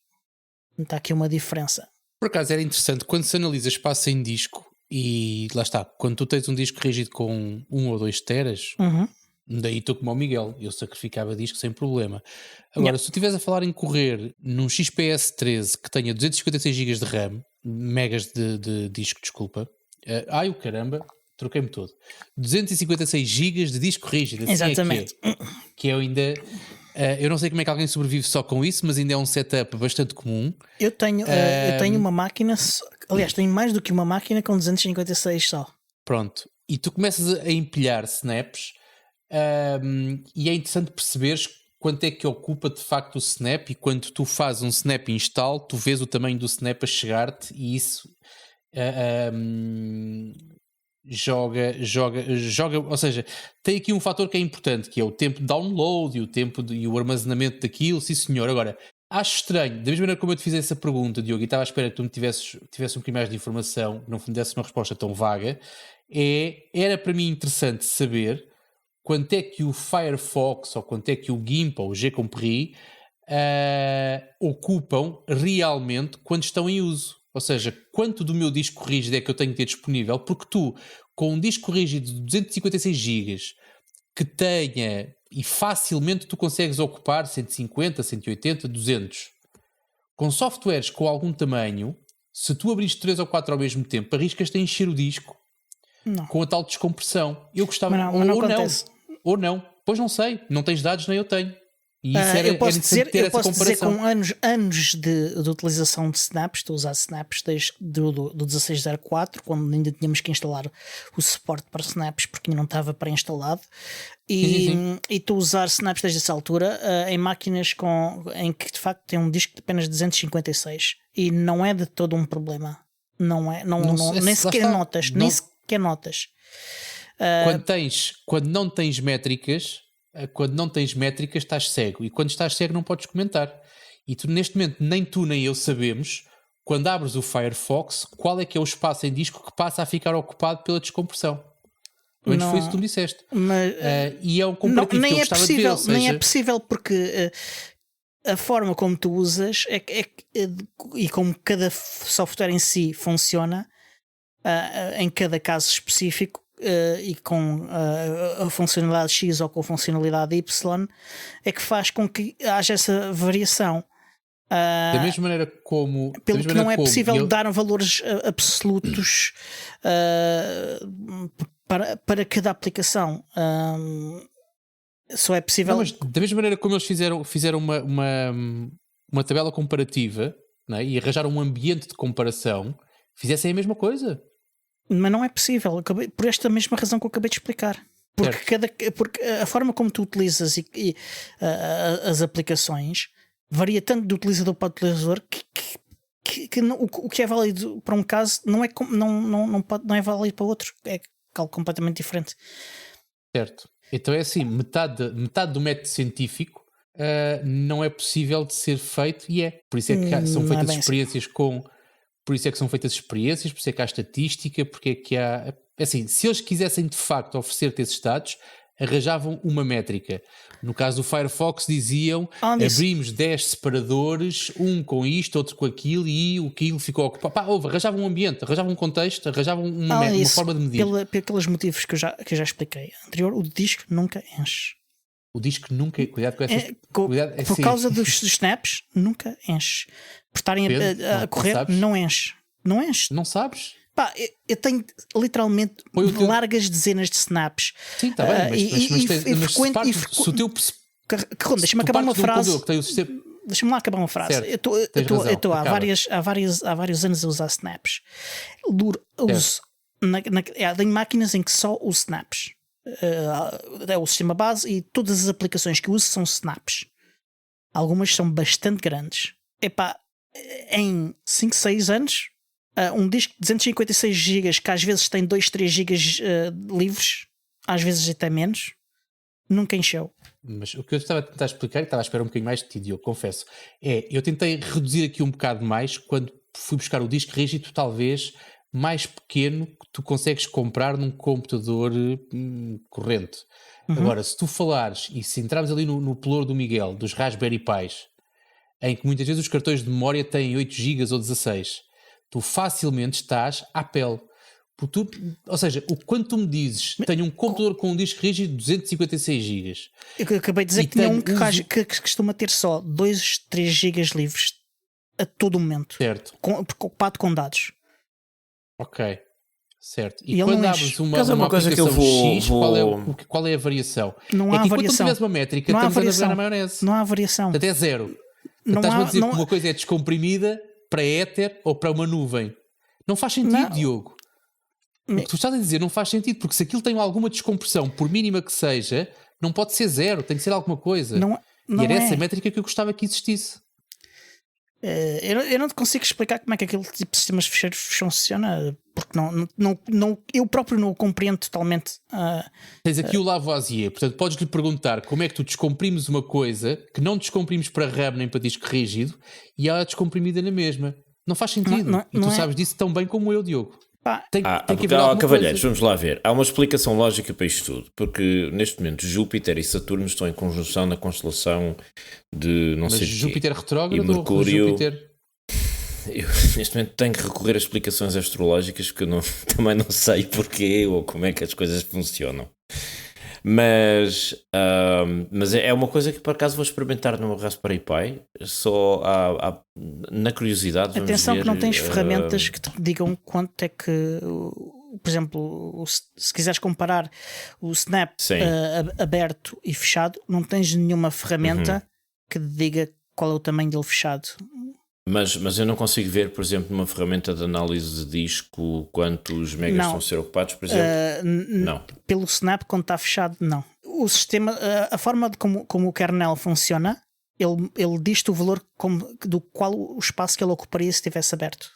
Está aqui uma diferença. Por acaso era interessante, quando se analisa espaço em disco, e lá está, quando tu tens um disco rígido com 1 ou 2 teras, daí estou como o Miguel, eu sacrificava disco sem problema. Agora, se tu estiveres a falar em correr num XPS 13 que tenha 256 GB de RAM, megas de disco, desculpa, ai o caramba, troquei-me todo, 256 GB de disco rígido, assim. Exatamente. Que eu ainda... eu não sei como é que alguém sobrevive só com isso, mas ainda é um setup bastante comum. Eu tenho uma máquina, aliás, tenho mais do que uma máquina com 256 só. Pronto, e tu começas a empilhar snaps, e é interessante perceberes quanto é que ocupa de facto o snap, e quando tu fazes um snap install, tu vês o tamanho do snap a chegar-te, e isso joga, ou seja, tem aqui um fator que é importante, que é o tempo de download e o tempo e o armazenamento daquilo. Sim senhor. Agora, acho estranho, da mesma maneira como eu te fiz essa pergunta, Diogo, e estava à espera que tu me tivesse um bocadinho mais de informação, não me desse uma resposta tão vaga, era para mim interessante saber quanto é que o Firefox, ou quanto é que o GIMP ou o G-Compris ocupam realmente quando estão em uso. Ou seja, quanto do meu disco rígido é que eu tenho que ter disponível, porque tu, com um disco rígido de 256 GB, que tenha, e facilmente tu consegues ocupar 150, 180, 200. Com softwares com algum tamanho, se tu abrires 3 ou 4 ao mesmo tempo, arriscas-te a encher o disco com a tal descompressão. Eu gostava... Mas não acontece. Ou não. Pois não sei. Não tens dados, nem eu tenho. E isso eu posso dizer com anos de utilização de snaps, estou a usar snaps desde do 16.04, quando ainda tínhamos que instalar o suporte para snaps porque ainda não estava pré-instalado, e estou a usar snaps desde essa altura em máquinas em que de facto tem um disco de apenas 256 e não é de todo um problema. Nem sequer notas. Quando não tens métricas, estás cego, e quando estás cego não podes comentar, e tu neste momento nem tu nem eu sabemos, quando abres o Firefox, qual é que é o espaço em disco que passa a ficar ocupado pela descompressão. Pelo menos foi isso que tu me disseste. E é um comparativo que eu gostava de ver, ou seja... Nem é possível, porque a forma como tu usas e como cada software em si funciona, em cada caso específico, e com a funcionalidade X ou com a funcionalidade Y, é que faz com que haja essa variação. Da mesma maneira como... Pelo que não é possível dar valores absolutos para cada aplicação. Só é possível... Não, mas da mesma maneira como eles fizeram uma tabela comparativa, não é? E arranjaram um ambiente de comparação, fizessem a mesma coisa. Mas não é possível, por esta mesma razão que eu acabei de explicar. Porque a forma como tu utilizas as aplicações varia tanto de utilizador para utilizador que o que é válido para um caso não é válido para outro. É algo completamente diferente. Certo. Então é assim, metade do método científico não é possível de ser feito, e é. Por isso é que são feitas experiências com... Por isso é que são feitas experiências, por isso é que há estatística, porque é que há... Assim, se eles quisessem de facto oferecer-te esses dados, arranjavam uma métrica. No caso do Firefox diziam, abrimos 10 separadores, um com isto, outro com aquilo, e o aquilo ficou ocupado. Arranjavam um ambiente, arranjavam um contexto, arranjavam uma forma de medir. Pelos motivos que eu já expliquei anterior, o disco nunca enche. O disco nunca... Cuidado com essas... Por causa dos snaps, nunca enche. Por estarem a correr, não enche. Não enche. Não sabes? Pá, eu tenho literalmente largas dezenas de snaps. Sim, está bem, mas frequente. Deixa-me acabar uma frase. Deixa-me lá acabar uma frase. Certo, eu estou há vários anos a usar snaps. Tenho máquinas em que só uso snaps. É o sistema base, e todas as aplicações que uso são snaps. Algumas são bastante grandes. Epá, em 5, 6 anos, um disco de 256 GB que às vezes tem 2, 3 GB livres, às vezes até menos, nunca encheu. Mas o que eu estava a tentar explicar, e estava a esperar um bocadinho mais de ti, Diogo, confesso, eu tentei reduzir aqui um bocado mais quando fui buscar o disco rígido, talvez mais pequeno, que tu consegues comprar num computador corrente. Agora, se tu falares, e se entrarmos ali no pelouro do Miguel, dos Raspberry Pis, em que muitas vezes os cartões de memória têm 8 GB ou 16, tu facilmente estás à pele. Ou seja, quando tu me dizes tenho um computador com um disco rígido de 256 GB. Eu acabei de dizer que tinha um que costuma ter só 2, 3 GB livres a todo momento. Certo. Ocupado com dados. Ok. Certo. E quando abres uma coisa que eu vou X, qual é a variação? Não há que variação. Quando tu tiveres uma métrica, estamos a navegar na maionese. Não há variação. Até zero. Estás-me a dizer que uma coisa é descomprimida para éter ou para uma nuvem. Não faz sentido, Diogo. O que tu estás a dizer não faz sentido, porque se aquilo tem alguma descompressão, por mínima que seja, não pode ser zero, tem que ser alguma coisa. E era essa a métrica que eu gostava que existisse. Eu não te consigo explicar como é que aquele tipo de sistemas fecheiros funciona, porque eu próprio não o compreendo totalmente. Tens aqui o Lavoisier, portanto podes-lhe perguntar como é que tu descomprimes uma coisa que não descomprimes para RAM nem para disco rígido e ela é descomprimida na mesma. Não faz sentido. E tu sabes disso tão bem como eu, Diogo. Tem que haver cavalheiros, vamos lá ver. Há uma explicação lógica para isto tudo, porque neste momento Júpiter e Saturno estão em conjunção na constelação de não sei Júpiter retrógrado e Mercúrio. Ou Júpiter... Eu neste momento tenho que recorrer a explicações astrológicas que eu também não sei porquê ou como é que as coisas funcionam. Mas é uma coisa que por acaso vou experimentar no meu Raspberry Pi, só na curiosidade. Atenção que não tens ferramentas que te digam quanto é que, por exemplo, se quiseres comparar o Snap aberto e fechado, não tens nenhuma ferramenta que te diga qual é o tamanho dele fechado. Mas eu não consigo ver, por exemplo, numa ferramenta de análise de disco quantos megas estão a ser ocupados, por exemplo? Não. Pelo Snap, quando está fechado, não. O sistema, a forma de como o kernel funciona, ele diz-te o valor do qual o espaço que ele ocuparia se estivesse aberto.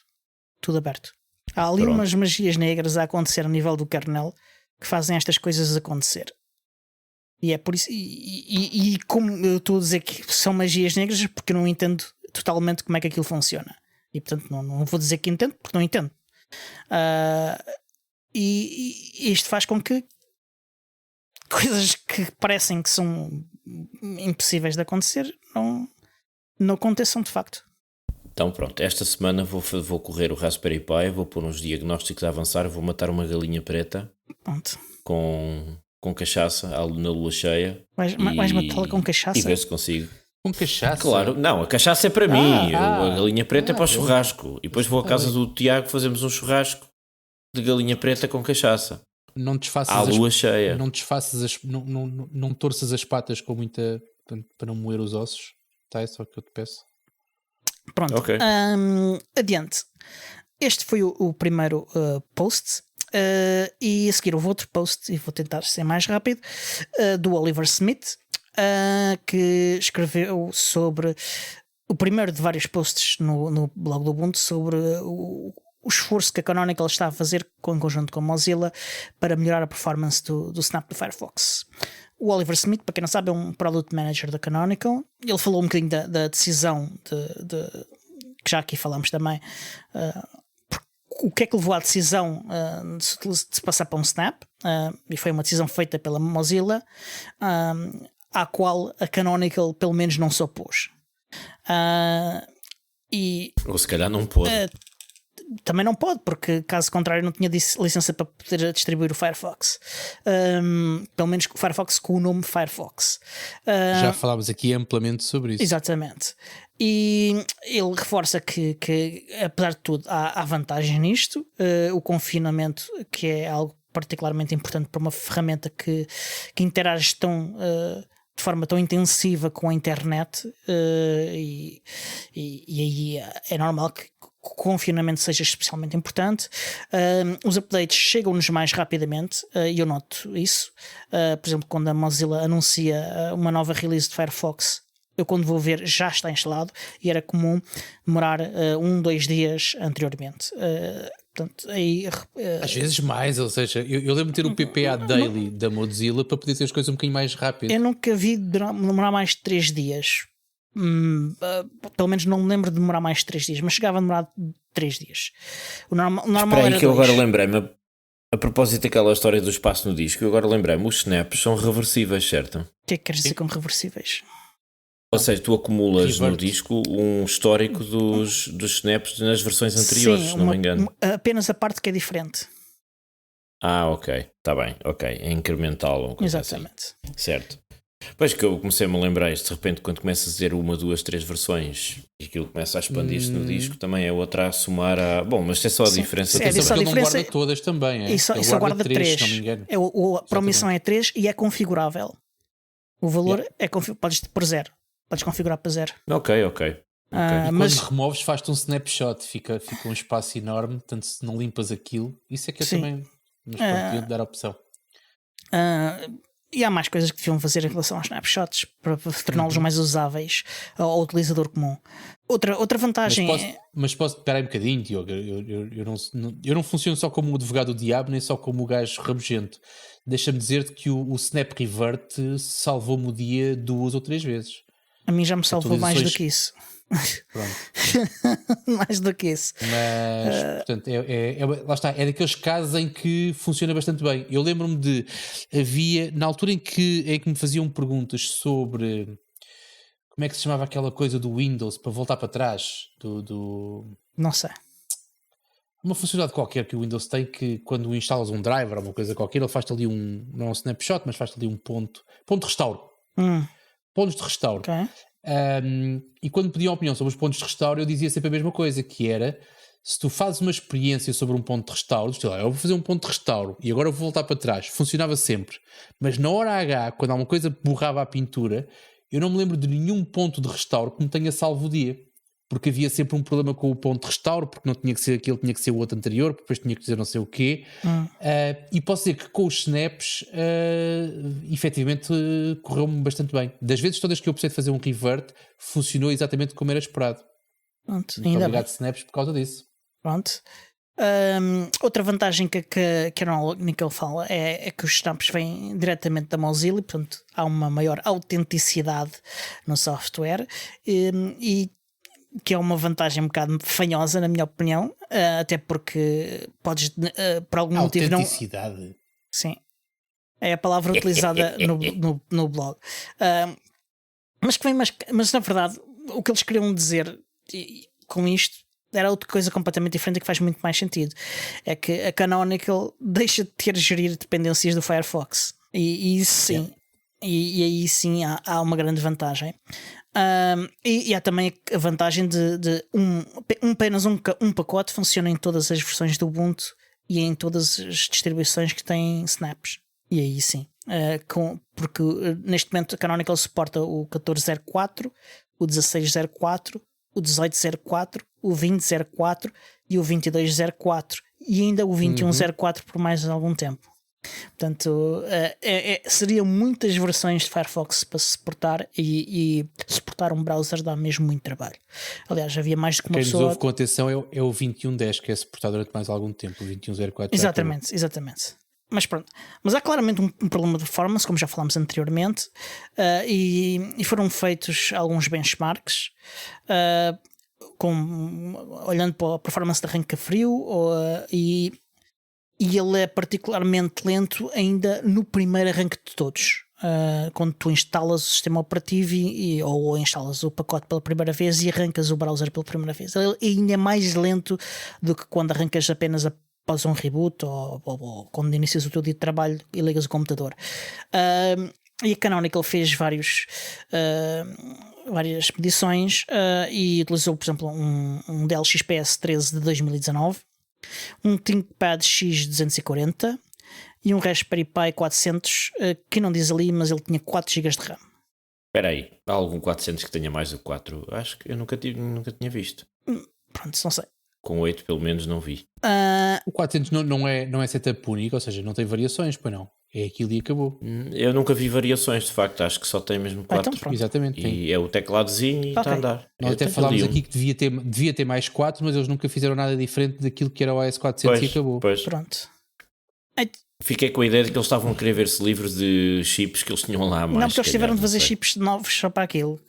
Tudo aberto. Há ali umas magias negras a acontecer a nível do kernel que fazem estas coisas acontecer. E é por isso. E como eu estou a dizer que são magias negras, porque eu não entendo totalmente como é que aquilo funciona. E portanto não vou dizer que entendo, porque não entendo. E isto faz com que coisas que parecem que são impossíveis de acontecer não aconteçam de facto. Então pronto, esta semana vou correr o Raspberry Pi, vou pôr uns diagnósticos a avançar, vou matar uma galinha preta com cachaça na lua cheia. Vais matá-la com cachaça? E ver se consigo. Com cachaça? Claro, não, a cachaça é para mim, a galinha preta é para o churrasco. E depois vou à casa do Tiago, fazemos um churrasco de galinha preta com cachaça. Não desfaças à lua cheia. Não desfaças não torças as patas com muita para não moer os ossos. Tá, é só o que eu te peço. Pronto, okay. Adiante. Este foi o primeiro post. E a seguir houve outro post, e vou tentar ser mais rápido, do Oliver Smith, que escreveu sobre o primeiro de vários posts no blog do Ubuntu sobre o esforço que a Canonical está a fazer em conjunto com a Mozilla para melhorar a performance do Snap do Firefox. O Oliver Smith, para quem não sabe, é um Product Manager da Canonical. Ele falou um bocadinho da decisão que já aqui falámos também, o que é que levou à decisão de se passar para um Snap, e foi uma decisão feita pela Mozilla, à qual a Canonical pelo menos não se opôs. Ou se calhar não pôde. Também não pode, porque caso contrário não tinha licença para poder distribuir o Firefox. Pelo menos o Firefox com o nome Firefox. Já falámos aqui amplamente sobre isso. Exatamente. E ele reforça que apesar de tudo há vantagem nisto. O confinamento, que é algo particularmente importante para uma ferramenta que interage de forma tão intensiva com a internet, e aí é normal que o confinamento seja especialmente importante. Os updates chegam-nos mais rapidamente, e eu noto isso. Por exemplo, quando a Mozilla anuncia uma nova release de Firefox, eu quando vou ver já está instalado, e era comum demorar 1-2 dias anteriormente. Portanto, aí, às vezes mais, ou seja, eu lembro de ter o PPA Daily da Mozilla para poder ter as coisas um bocadinho mais rápido. Eu nunca vi demorar mais de 3 dias. Pelo menos não me lembro de demorar mais de 3 dias, mas chegava a demorar 3 dias. O normal era que eu 2. agora lembrei-me, a propósito daquela história do espaço no disco, eu agora lembrei-me, os snaps são reversíveis, certo? O que é que queres dizer com reversíveis? Ou seja, tu acumulas no disco um histórico dos snaps nas versões anteriores, se não me engano. Apenas a parte que é diferente. Ok, está bem, ok. É incremental. Exatamente. Assim. Certo. Pois que eu comecei-me a lembrar isto, de repente, quando começas a dizer 1, 2, 3 versões e aquilo começa a expandir-se no disco, também é outra a somar a. Bom, mas é só a diferença. É só a diferença. Ele não guarda todas também, é? Isso guarda 3, se não me engano. A omissão é 3 e é configurável. O valor podes por 0. Podes configurar para 0. Ok. Mas quando removes, faz-te um snapshot, fica um espaço enorme, tanto se não limpas aquilo. Isso é que é também. Mas podia dar a opção. E há mais coisas que deviam fazer em relação aos snapshots para torná-los mais usáveis ao utilizador comum. Outra vantagem mas posso esperar um bocadinho, Diogo. Eu não funciono só como o advogado do diabo, nem só como o gajo rabugento. Deixa-me dizer-te que o Snap Revert salvou-me o dia 2 ou 3 vezes. A mim já me salvou mais do que isso. Pronto. Mais do que isso. Mas, portanto, lá está, é daqueles casos em que funciona bastante bem. Eu lembro-me havia, na altura em que me faziam perguntas sobre como é que se chamava aquela coisa do Windows para voltar para trás, não sei. Uma funcionalidade qualquer que o Windows tem, que quando instalas um driver ou uma coisa qualquer, ele faz-te ali não é um snapshot, mas faz-te ali um ponto de restauro. Pontos de restauro. Okay. E quando pediam opinião sobre os pontos de restauro, eu dizia sempre a mesma coisa, que era, se tu fazes uma experiência sobre um ponto de restauro, eu vou fazer um ponto de restauro e agora vou voltar para trás, funcionava sempre, mas na hora H, quando alguma coisa borrava a pintura, eu não me lembro de nenhum ponto de restauro que me tenha salvo o dia, porque havia sempre um problema com o ponto de restauro, porque não tinha que ser aquele, tinha que ser o outro anterior, porque depois tinha que dizer não sei o quê. E posso dizer que com os snaps efetivamente correu-me bastante bem. Das vezes todas que eu precisei de fazer um revert, funcionou exatamente como era esperado. Pronto, muito obrigado snaps por causa disso. Pronto. Outra vantagem que a Ron Nickel fala é que os snaps vêm diretamente da Mozilla, portanto há uma maior autenticidade no software e que é uma vantagem um bocado fanhosa, na minha opinião, até porque podes, por algum motivo, não. Autenticidade. Sim, é a palavra utilizada no blog. Mas na verdade, o que eles queriam dizer com isto era outra coisa completamente diferente que faz muito mais sentido. É que a Canonical deixa de ter gerir dependências do Firefox. E isso sim. E aí sim há uma grande vantagem. E há também a vantagem de apenas um pacote funciona em todas as versões do Ubuntu e em todas as distribuições que têm snaps. E aí sim, porque neste momento a Canonical suporta o 14.04, o 16.04, o 18.04, o 20.04 e o 22.04 e ainda o 21.04 por mais algum tempo. Portanto, seriam muitas versões de Firefox para se suportar e suportar um browser dá mesmo muito trabalho. Aliás, havia mais do que uma pessoa. Quem nos ouve com atenção é o 21.10 que é suportado durante mais algum tempo, o 21.04. Exatamente. Mas pronto, mas há claramente um problema de performance, como já falámos anteriormente, e foram feitos alguns benchmarks olhando para a performance de arranque a frio e ele é particularmente lento ainda no primeiro arranque de todos. Quando tu instalas o sistema operativo ou instalas o pacote pela primeira vez e arrancas o browser pela primeira vez, ele ainda é mais lento do que quando arrancas apenas após um reboot ou quando inicias o teu dia de trabalho e ligas o computador. E a Canonical fez várias medições e utilizou, por exemplo, um Dell XPS 13 de 2019, um ThinkPad X240 e um Raspberry Pi 400 que não diz ali, mas ele tinha 4 GB de RAM. Espera aí, há algum 400 que tenha mais do que 4? Acho que eu nunca tinha visto. Pronto, não sei. Com 8 pelo menos não vi. O 400 não é setup único, ou seja, não tem variações, pois não? é aquilo e acabou. Eu nunca vi variações, de facto, acho que só tem mesmo 4. Então, exatamente. E é o tecladozinho e está a andar. Nós até falámos aqui que devia ter mais 4, mas eles nunca fizeram nada diferente daquilo que era o OS 400 e acabou. Pronto. Fiquei com a ideia de que eles estavam a querer ver-se livres de chips que eles tinham lá. Não, porque eles tiveram de fazer chips novos só para aquilo.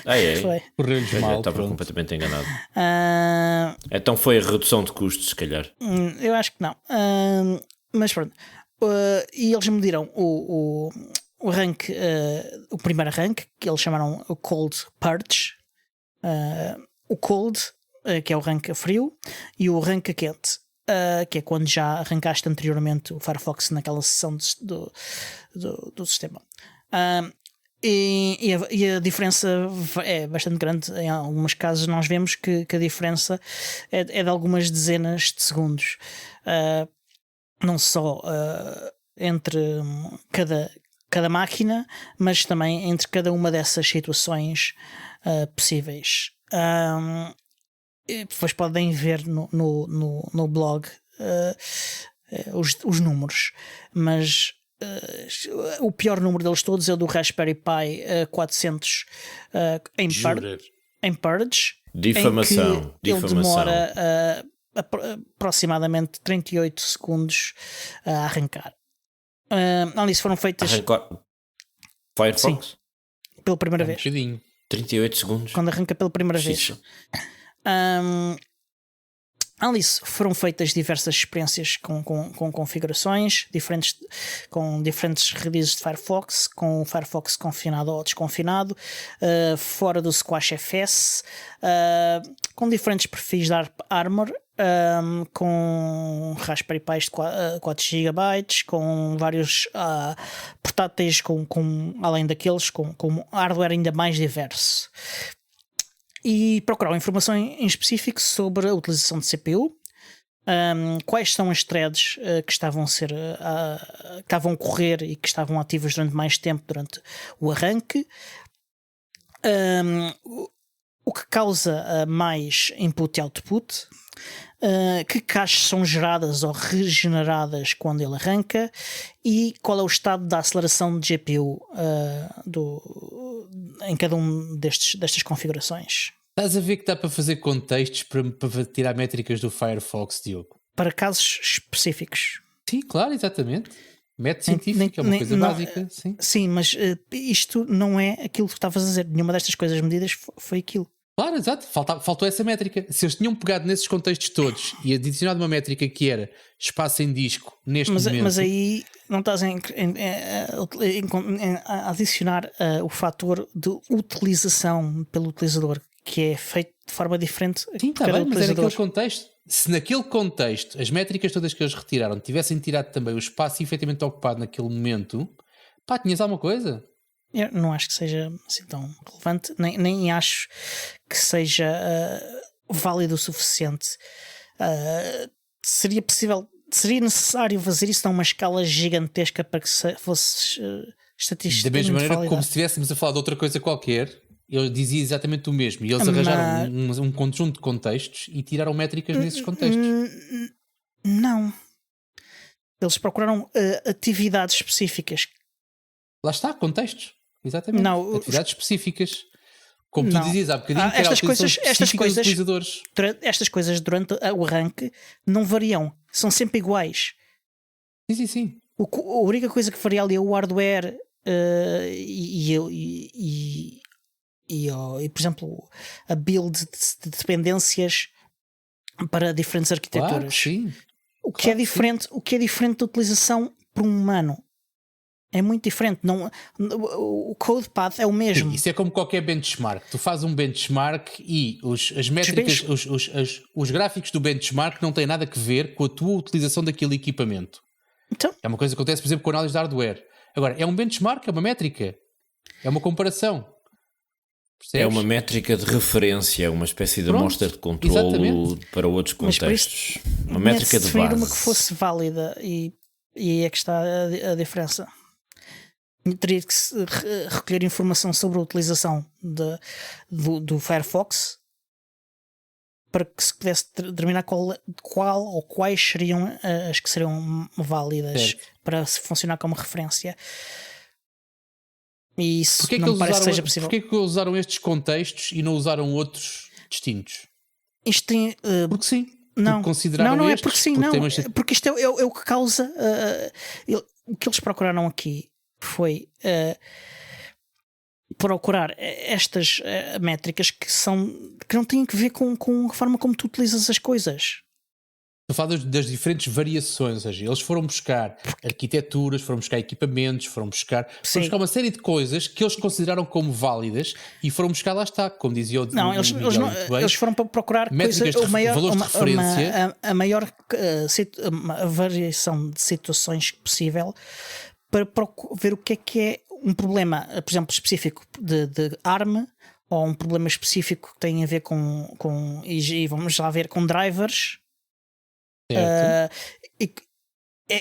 É? Correu-lhes mal. Estava completamente enganado. Então foi a redução de custos, se calhar. Eu acho que não. Mas pronto. E eles mediram o rank, o primeiro rank, que eles chamaram o Cold Purge. O Cold, que é o rank a frio, e o rank a quente. Que é quando já arrancaste anteriormente o Firefox naquela sessão do sistema. E a diferença é bastante grande. Em alguns casos nós vemos que a diferença é de algumas dezenas de segundos, não só entre cada máquina, mas também entre cada uma dessas situações possíveis. E depois podem ver no blog os números, mas o pior número deles todos é o do Raspberry Pi 400 em Purge. Difamação. Ele demora aproximadamente 38 segundos a arrancar. Além disso, foram feitas Firefox? Sim, pela primeira vez. 38 segundos. Quando arranca pela primeira vez. Além disso, foram feitas diversas experiências com configurações diferentes, com diferentes releases de Firefox, com o Firefox confinado ou desconfinado, fora do Squash FS, com diferentes perfis da Armor, com Raspberry Pi de 4 GB, com vários portáteis, além daqueles, com hardware ainda mais diverso. E procuraram informação em específico sobre a utilização de CPU, quais são as threads que estavam a correr e que estavam ativas durante mais tempo durante o arranque, o que causa mais input e output, que caches são geradas ou regeneradas quando ele arranca e qual é o estado da aceleração de GPU em cada um destas configurações. Estás a ver que dá para fazer contextos para tirar métricas do Firefox, Diogo? Para casos específicos. Sim, claro, exatamente. Método científico é uma coisa básica. Sim, mas isto não é aquilo que estavas a dizer. Nenhuma destas coisas medidas foi aquilo. Claro, exato. Faltou essa métrica. Se eles tinham pegado nesses contextos todos e adicionado uma métrica que era espaço em disco neste momento... Mas aí não estás a adicionar o fator de utilização pelo utilizador, que é feito de forma diferente. Sim, está bem, mas é naquele contexto. Se naquele contexto as métricas todas que eles retiraram tivessem tirado também o espaço efetivamente ocupado naquele momento, pá, tinhas alguma coisa? Eu não acho que seja assim tão relevante, nem acho que seja válido o suficiente. Seria necessário fazer isso numa escala gigantesca para que fosse estatisticamente da mesma maneira válida. como se estivéssemos a falar de outra coisa qualquer. Eu dizia exatamente o mesmo e eles arranjaram um conjunto de contextos e tiraram métricas nesses contextos. Não. Eles procuraram atividades específicas. Lá está, contextos. Exatamente. Não, atividades específicas. Como tu dizias há bocadinho, que estas coisas utilizadores. Estas coisas durante o arranque não variam. São sempre iguais. Sim. A única coisa que varia ali é o hardware e, por exemplo, a build de dependências para diferentes arquiteturas. Claro, sim. O que é diferente da utilização por um humano. É muito diferente. O code path é o mesmo. Sim, isso é como qualquer benchmark. Tu fazes um benchmark e as métricas, os gráficos do benchmark não têm nada a ver com a tua utilização daquele equipamento. Então, é uma coisa que acontece, por exemplo, com a análise de hardware. Agora, é um benchmark, é uma métrica. É uma comparação. Percebes? É uma métrica de referência, uma espécie de amostra de controlo para outros contextos. Uma métrica de base. Uma que fosse válida e é que está a diferença. Teria que recolher informação sobre a utilização do Firefox para que se pudesse determinar qual ou quais seriam as que seriam válidas para funcionar como referência. E isso não me parece que seja possível. Porquê que usaram estes contextos e não usaram outros distintos? Isto tem... porque sim. Não, não é porque sim, porque isto é o que causa... o que eles procuraram aqui foi procurar estas métricas que não têm a ver com a forma como tu utilizas as coisas. Estou a falar das diferentes variações, ou seja, eles foram buscar arquiteturas, foram buscar equipamentos, foram buscar uma série de coisas que eles consideraram como válidas e foram buscar, lá está, como dizia o Não, eles foram para procurar valores de referência, a maior variação de situações possível para ver o que é um problema, por exemplo, específico de ARM, ou um problema específico que tem a ver com e vamos lá ver, com drivers.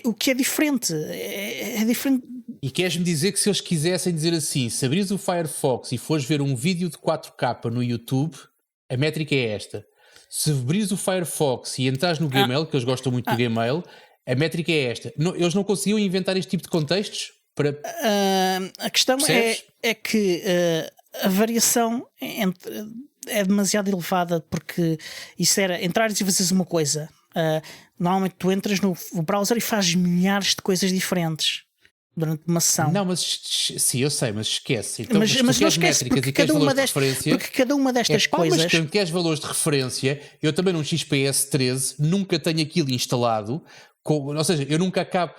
O que é diferente é diferente. E queres-me dizer que se eles quisessem dizer assim, se abris o Firefox e fores ver um vídeo de 4K no YouTube, a métrica é esta. Se abris o Firefox e entras no Gmail, que eles gostam muito do Gmail, a métrica é esta. Eles não conseguiam inventar este tipo de contextos? A questão é que a variação é demasiado elevada, porque isso era entrares e fazes uma coisa. Normalmente tu entras no browser e fazes milhares de coisas diferentes durante uma sessão. Não, mas sim, eu sei, mas esquece. Então, mas não esquece, porque cada uma destas coisas. Mas quando queres valores de referência, eu também num XPS 13 nunca tenho aquilo instalado, ou seja, eu nunca acabo.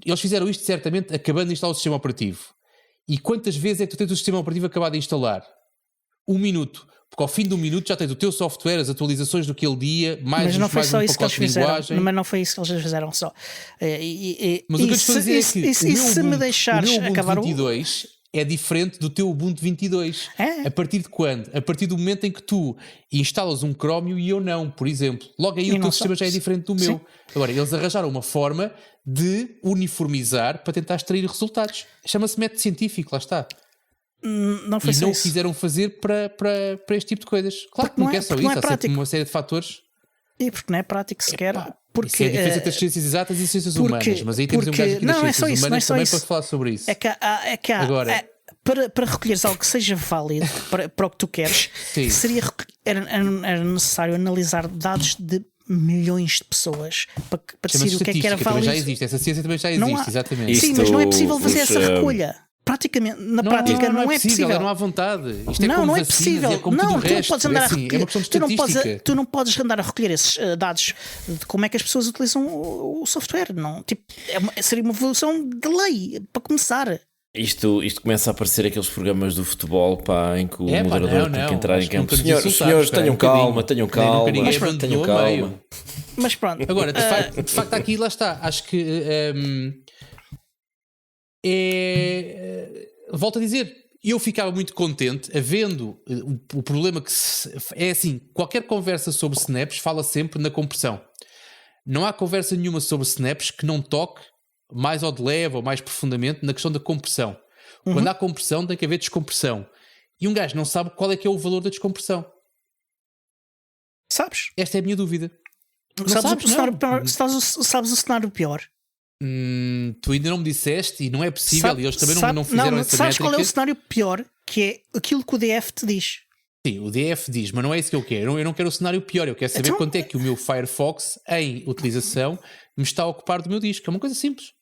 Eles fizeram isto certamente acabando de instalar o sistema operativo. E quantas vezes é que tu tens o sistema operativo acabado de instalar? 1 minuto. Porque ao fim de 1 minuto já tens o teu software, as atualizações daquele dia, mais um pacote de linguagem. Mas não foi isso que eles fizeram só. Mas o que eu estou a dizer é que se me deixares acabar 22 é diferente do teu Ubuntu 22. A partir de quando? A partir do momento em que tu instalas um Chromium e eu não, por exemplo. Logo aí o teu sistema já é diferente do meu. Agora, eles arranjaram uma forma de uniformizar para tentar extrair resultados. Chama-se método científico, lá está. Não foi e não isso. Quiseram fazer para este tipo de coisas. Claro que não é só isso, há sempre uma série de fatores. E porque não é prático sequer. Porque é a diferença entre as ciências exatas e as ciências humanas, mas aí temos um gajo aqui das ciências humanas também para falar sobre isso. Agora, para recolheres algo que seja válido para o que tu queres, era necessário analisar dados de milhões de pessoas para decidir o que era válido. Já existe, essa ciência também já existe, exatamente. Sim, mas não é possível fazer essa recolha. Praticamente, na prática não é possível. Não há vontade. Isto não é possível. É como tudo o resto. Tu não podes andar a recolher. É uma questão de estatística. Tu não podes andar a recolher esses dados de como é que as pessoas utilizam o software. Não, seria uma evolução de lei, para começar. Isto começa a aparecer aqueles programas do futebol, em que o moderador tem que entrar em campo. Senhores, tenham calma. Mas pronto. Agora, de facto, aqui lá está. Acho que volto a dizer, eu ficava muito contente havendo o problema que é assim, qualquer conversa sobre snaps fala sempre na compressão. Não há conversa nenhuma sobre snaps que não toque mais ao de leve ou mais profundamente na questão da compressão. Quando há compressão tem que haver descompressão. E um gajo não sabe qual é que é o valor da descompressão. Sabes? Esta é a minha dúvida. Sabes o cenário pior? Tu ainda não me disseste e não é possível, e eles também não fizeram essa sabes métrica. Qual é o cenário pior? Que é aquilo que o DF te diz. Sim, o DF diz, mas não é isso que eu quero. Eu não quero o cenário pior, eu quero saber quanto é que o meu Firefox em utilização me está a ocupar do meu disco. É uma coisa simples.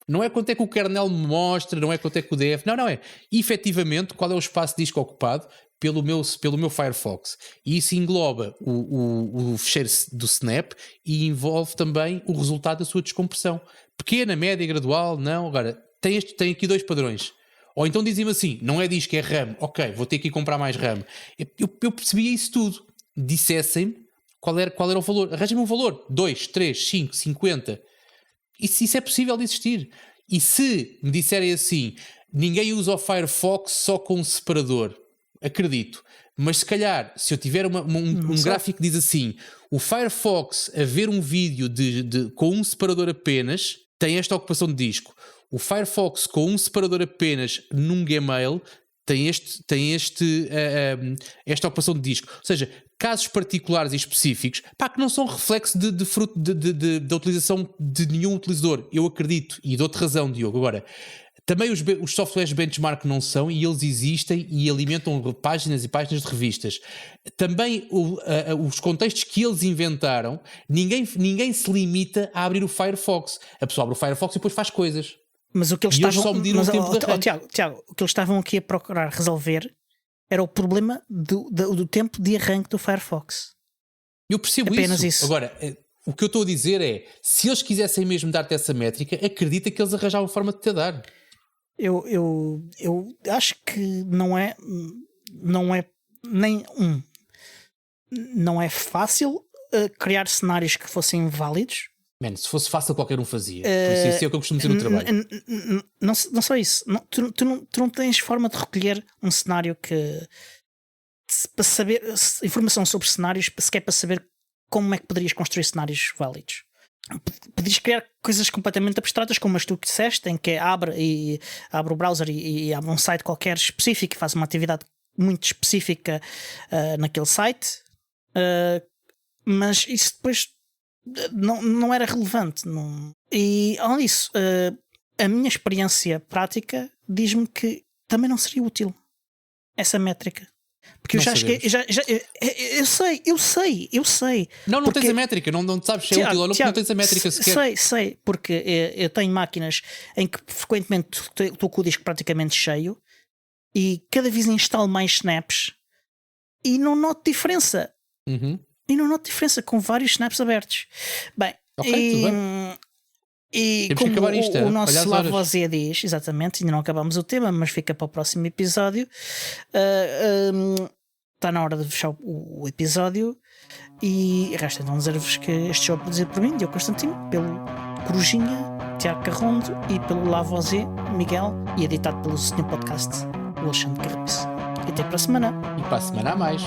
Não é quanto é que o kernel me mostra, não é quanto é que o DF... Não é. Efetivamente, qual é o espaço de disco ocupado pelo meu Firefox. E isso engloba o fecheiro do Snap e envolve também o resultado da sua descompressão. Pequena, média, gradual, não. Agora, tem aqui 2 padrões. Ou então dizem-me assim, não é disco, é RAM. Ok, vou ter que ir comprar mais RAM. Eu percebia isso tudo. Dissessem-me qual era o valor. Arranja-me um valor. 2, 3, 5, 50. Isso é possível de existir. E se me disserem assim, ninguém usa o Firefox só com um separador, acredito. Mas se calhar, se eu tiver um gráfico que diz assim, o Firefox a ver um vídeo com um separador apenas, tem esta ocupação de disco. O Firefox com um separador apenas num Gmail esta ocupação de disco. Ou seja, casos particulares e específicos, que não são reflexo de fruto da utilização de nenhum utilizador. Eu acredito, e dou-te razão, Diogo. Agora, também os softwares benchmark não são, e eles existem e alimentam páginas e páginas de revistas. Também os contextos que eles inventaram, ninguém se limita a abrir o Firefox. A pessoa abre o Firefox e depois faz coisas. Mas o que eles estavam... Tiago, o que eles estavam aqui a procurar resolver era o problema do tempo de arranque do Firefox. Eu percebo apenas isso. Agora, o que eu estou a dizer é, se eles quisessem mesmo dar-te essa métrica, acredita que eles arranjavam forma de te dar. Eu acho que não é fácil criar cenários que fossem válidos. Mano, se fosse fácil qualquer um fazia. Por isso é o que eu costumo dizer no trabalho. Não só isso. Tu não tens forma de recolher um cenário que... para saber informação sobre cenários, sequer para saber como é que poderias construir cenários válidos. Podias criar coisas completamente abstratas, como as que tu disseste, em que abre o browser e abre um site qualquer específico e faz uma atividade muito específica naquele site, mas isso depois não era relevante. Não. E além disso, a minha experiência prática diz-me que também não seria útil essa métrica. Porque eu já cheguei. Eu sei. Não porque, tens a métrica, não sabes se é útil ou não, porque não tens a métrica sequer. Sei, porque eu tenho máquinas em que frequentemente estou com o disco praticamente cheio e cada vez instalo mais snaps e não noto diferença. E não noto diferença com vários snaps abertos. Bem, tudo bem. E temos como o nosso Lavoisier diz, exatamente, ainda não acabamos o tema, mas fica para o próximo episódio. Está na hora de fechar o episódio. E resta então dizer-vos que este show é produzido por mim, Diogo Constantino, pelo Corujinha, Tiago Carrondo e pelo Lavoisier, Miguel, e editado pelo Senhor Podcast, o Alexandre Carrapice. E até para a semana. E para a semana a mais.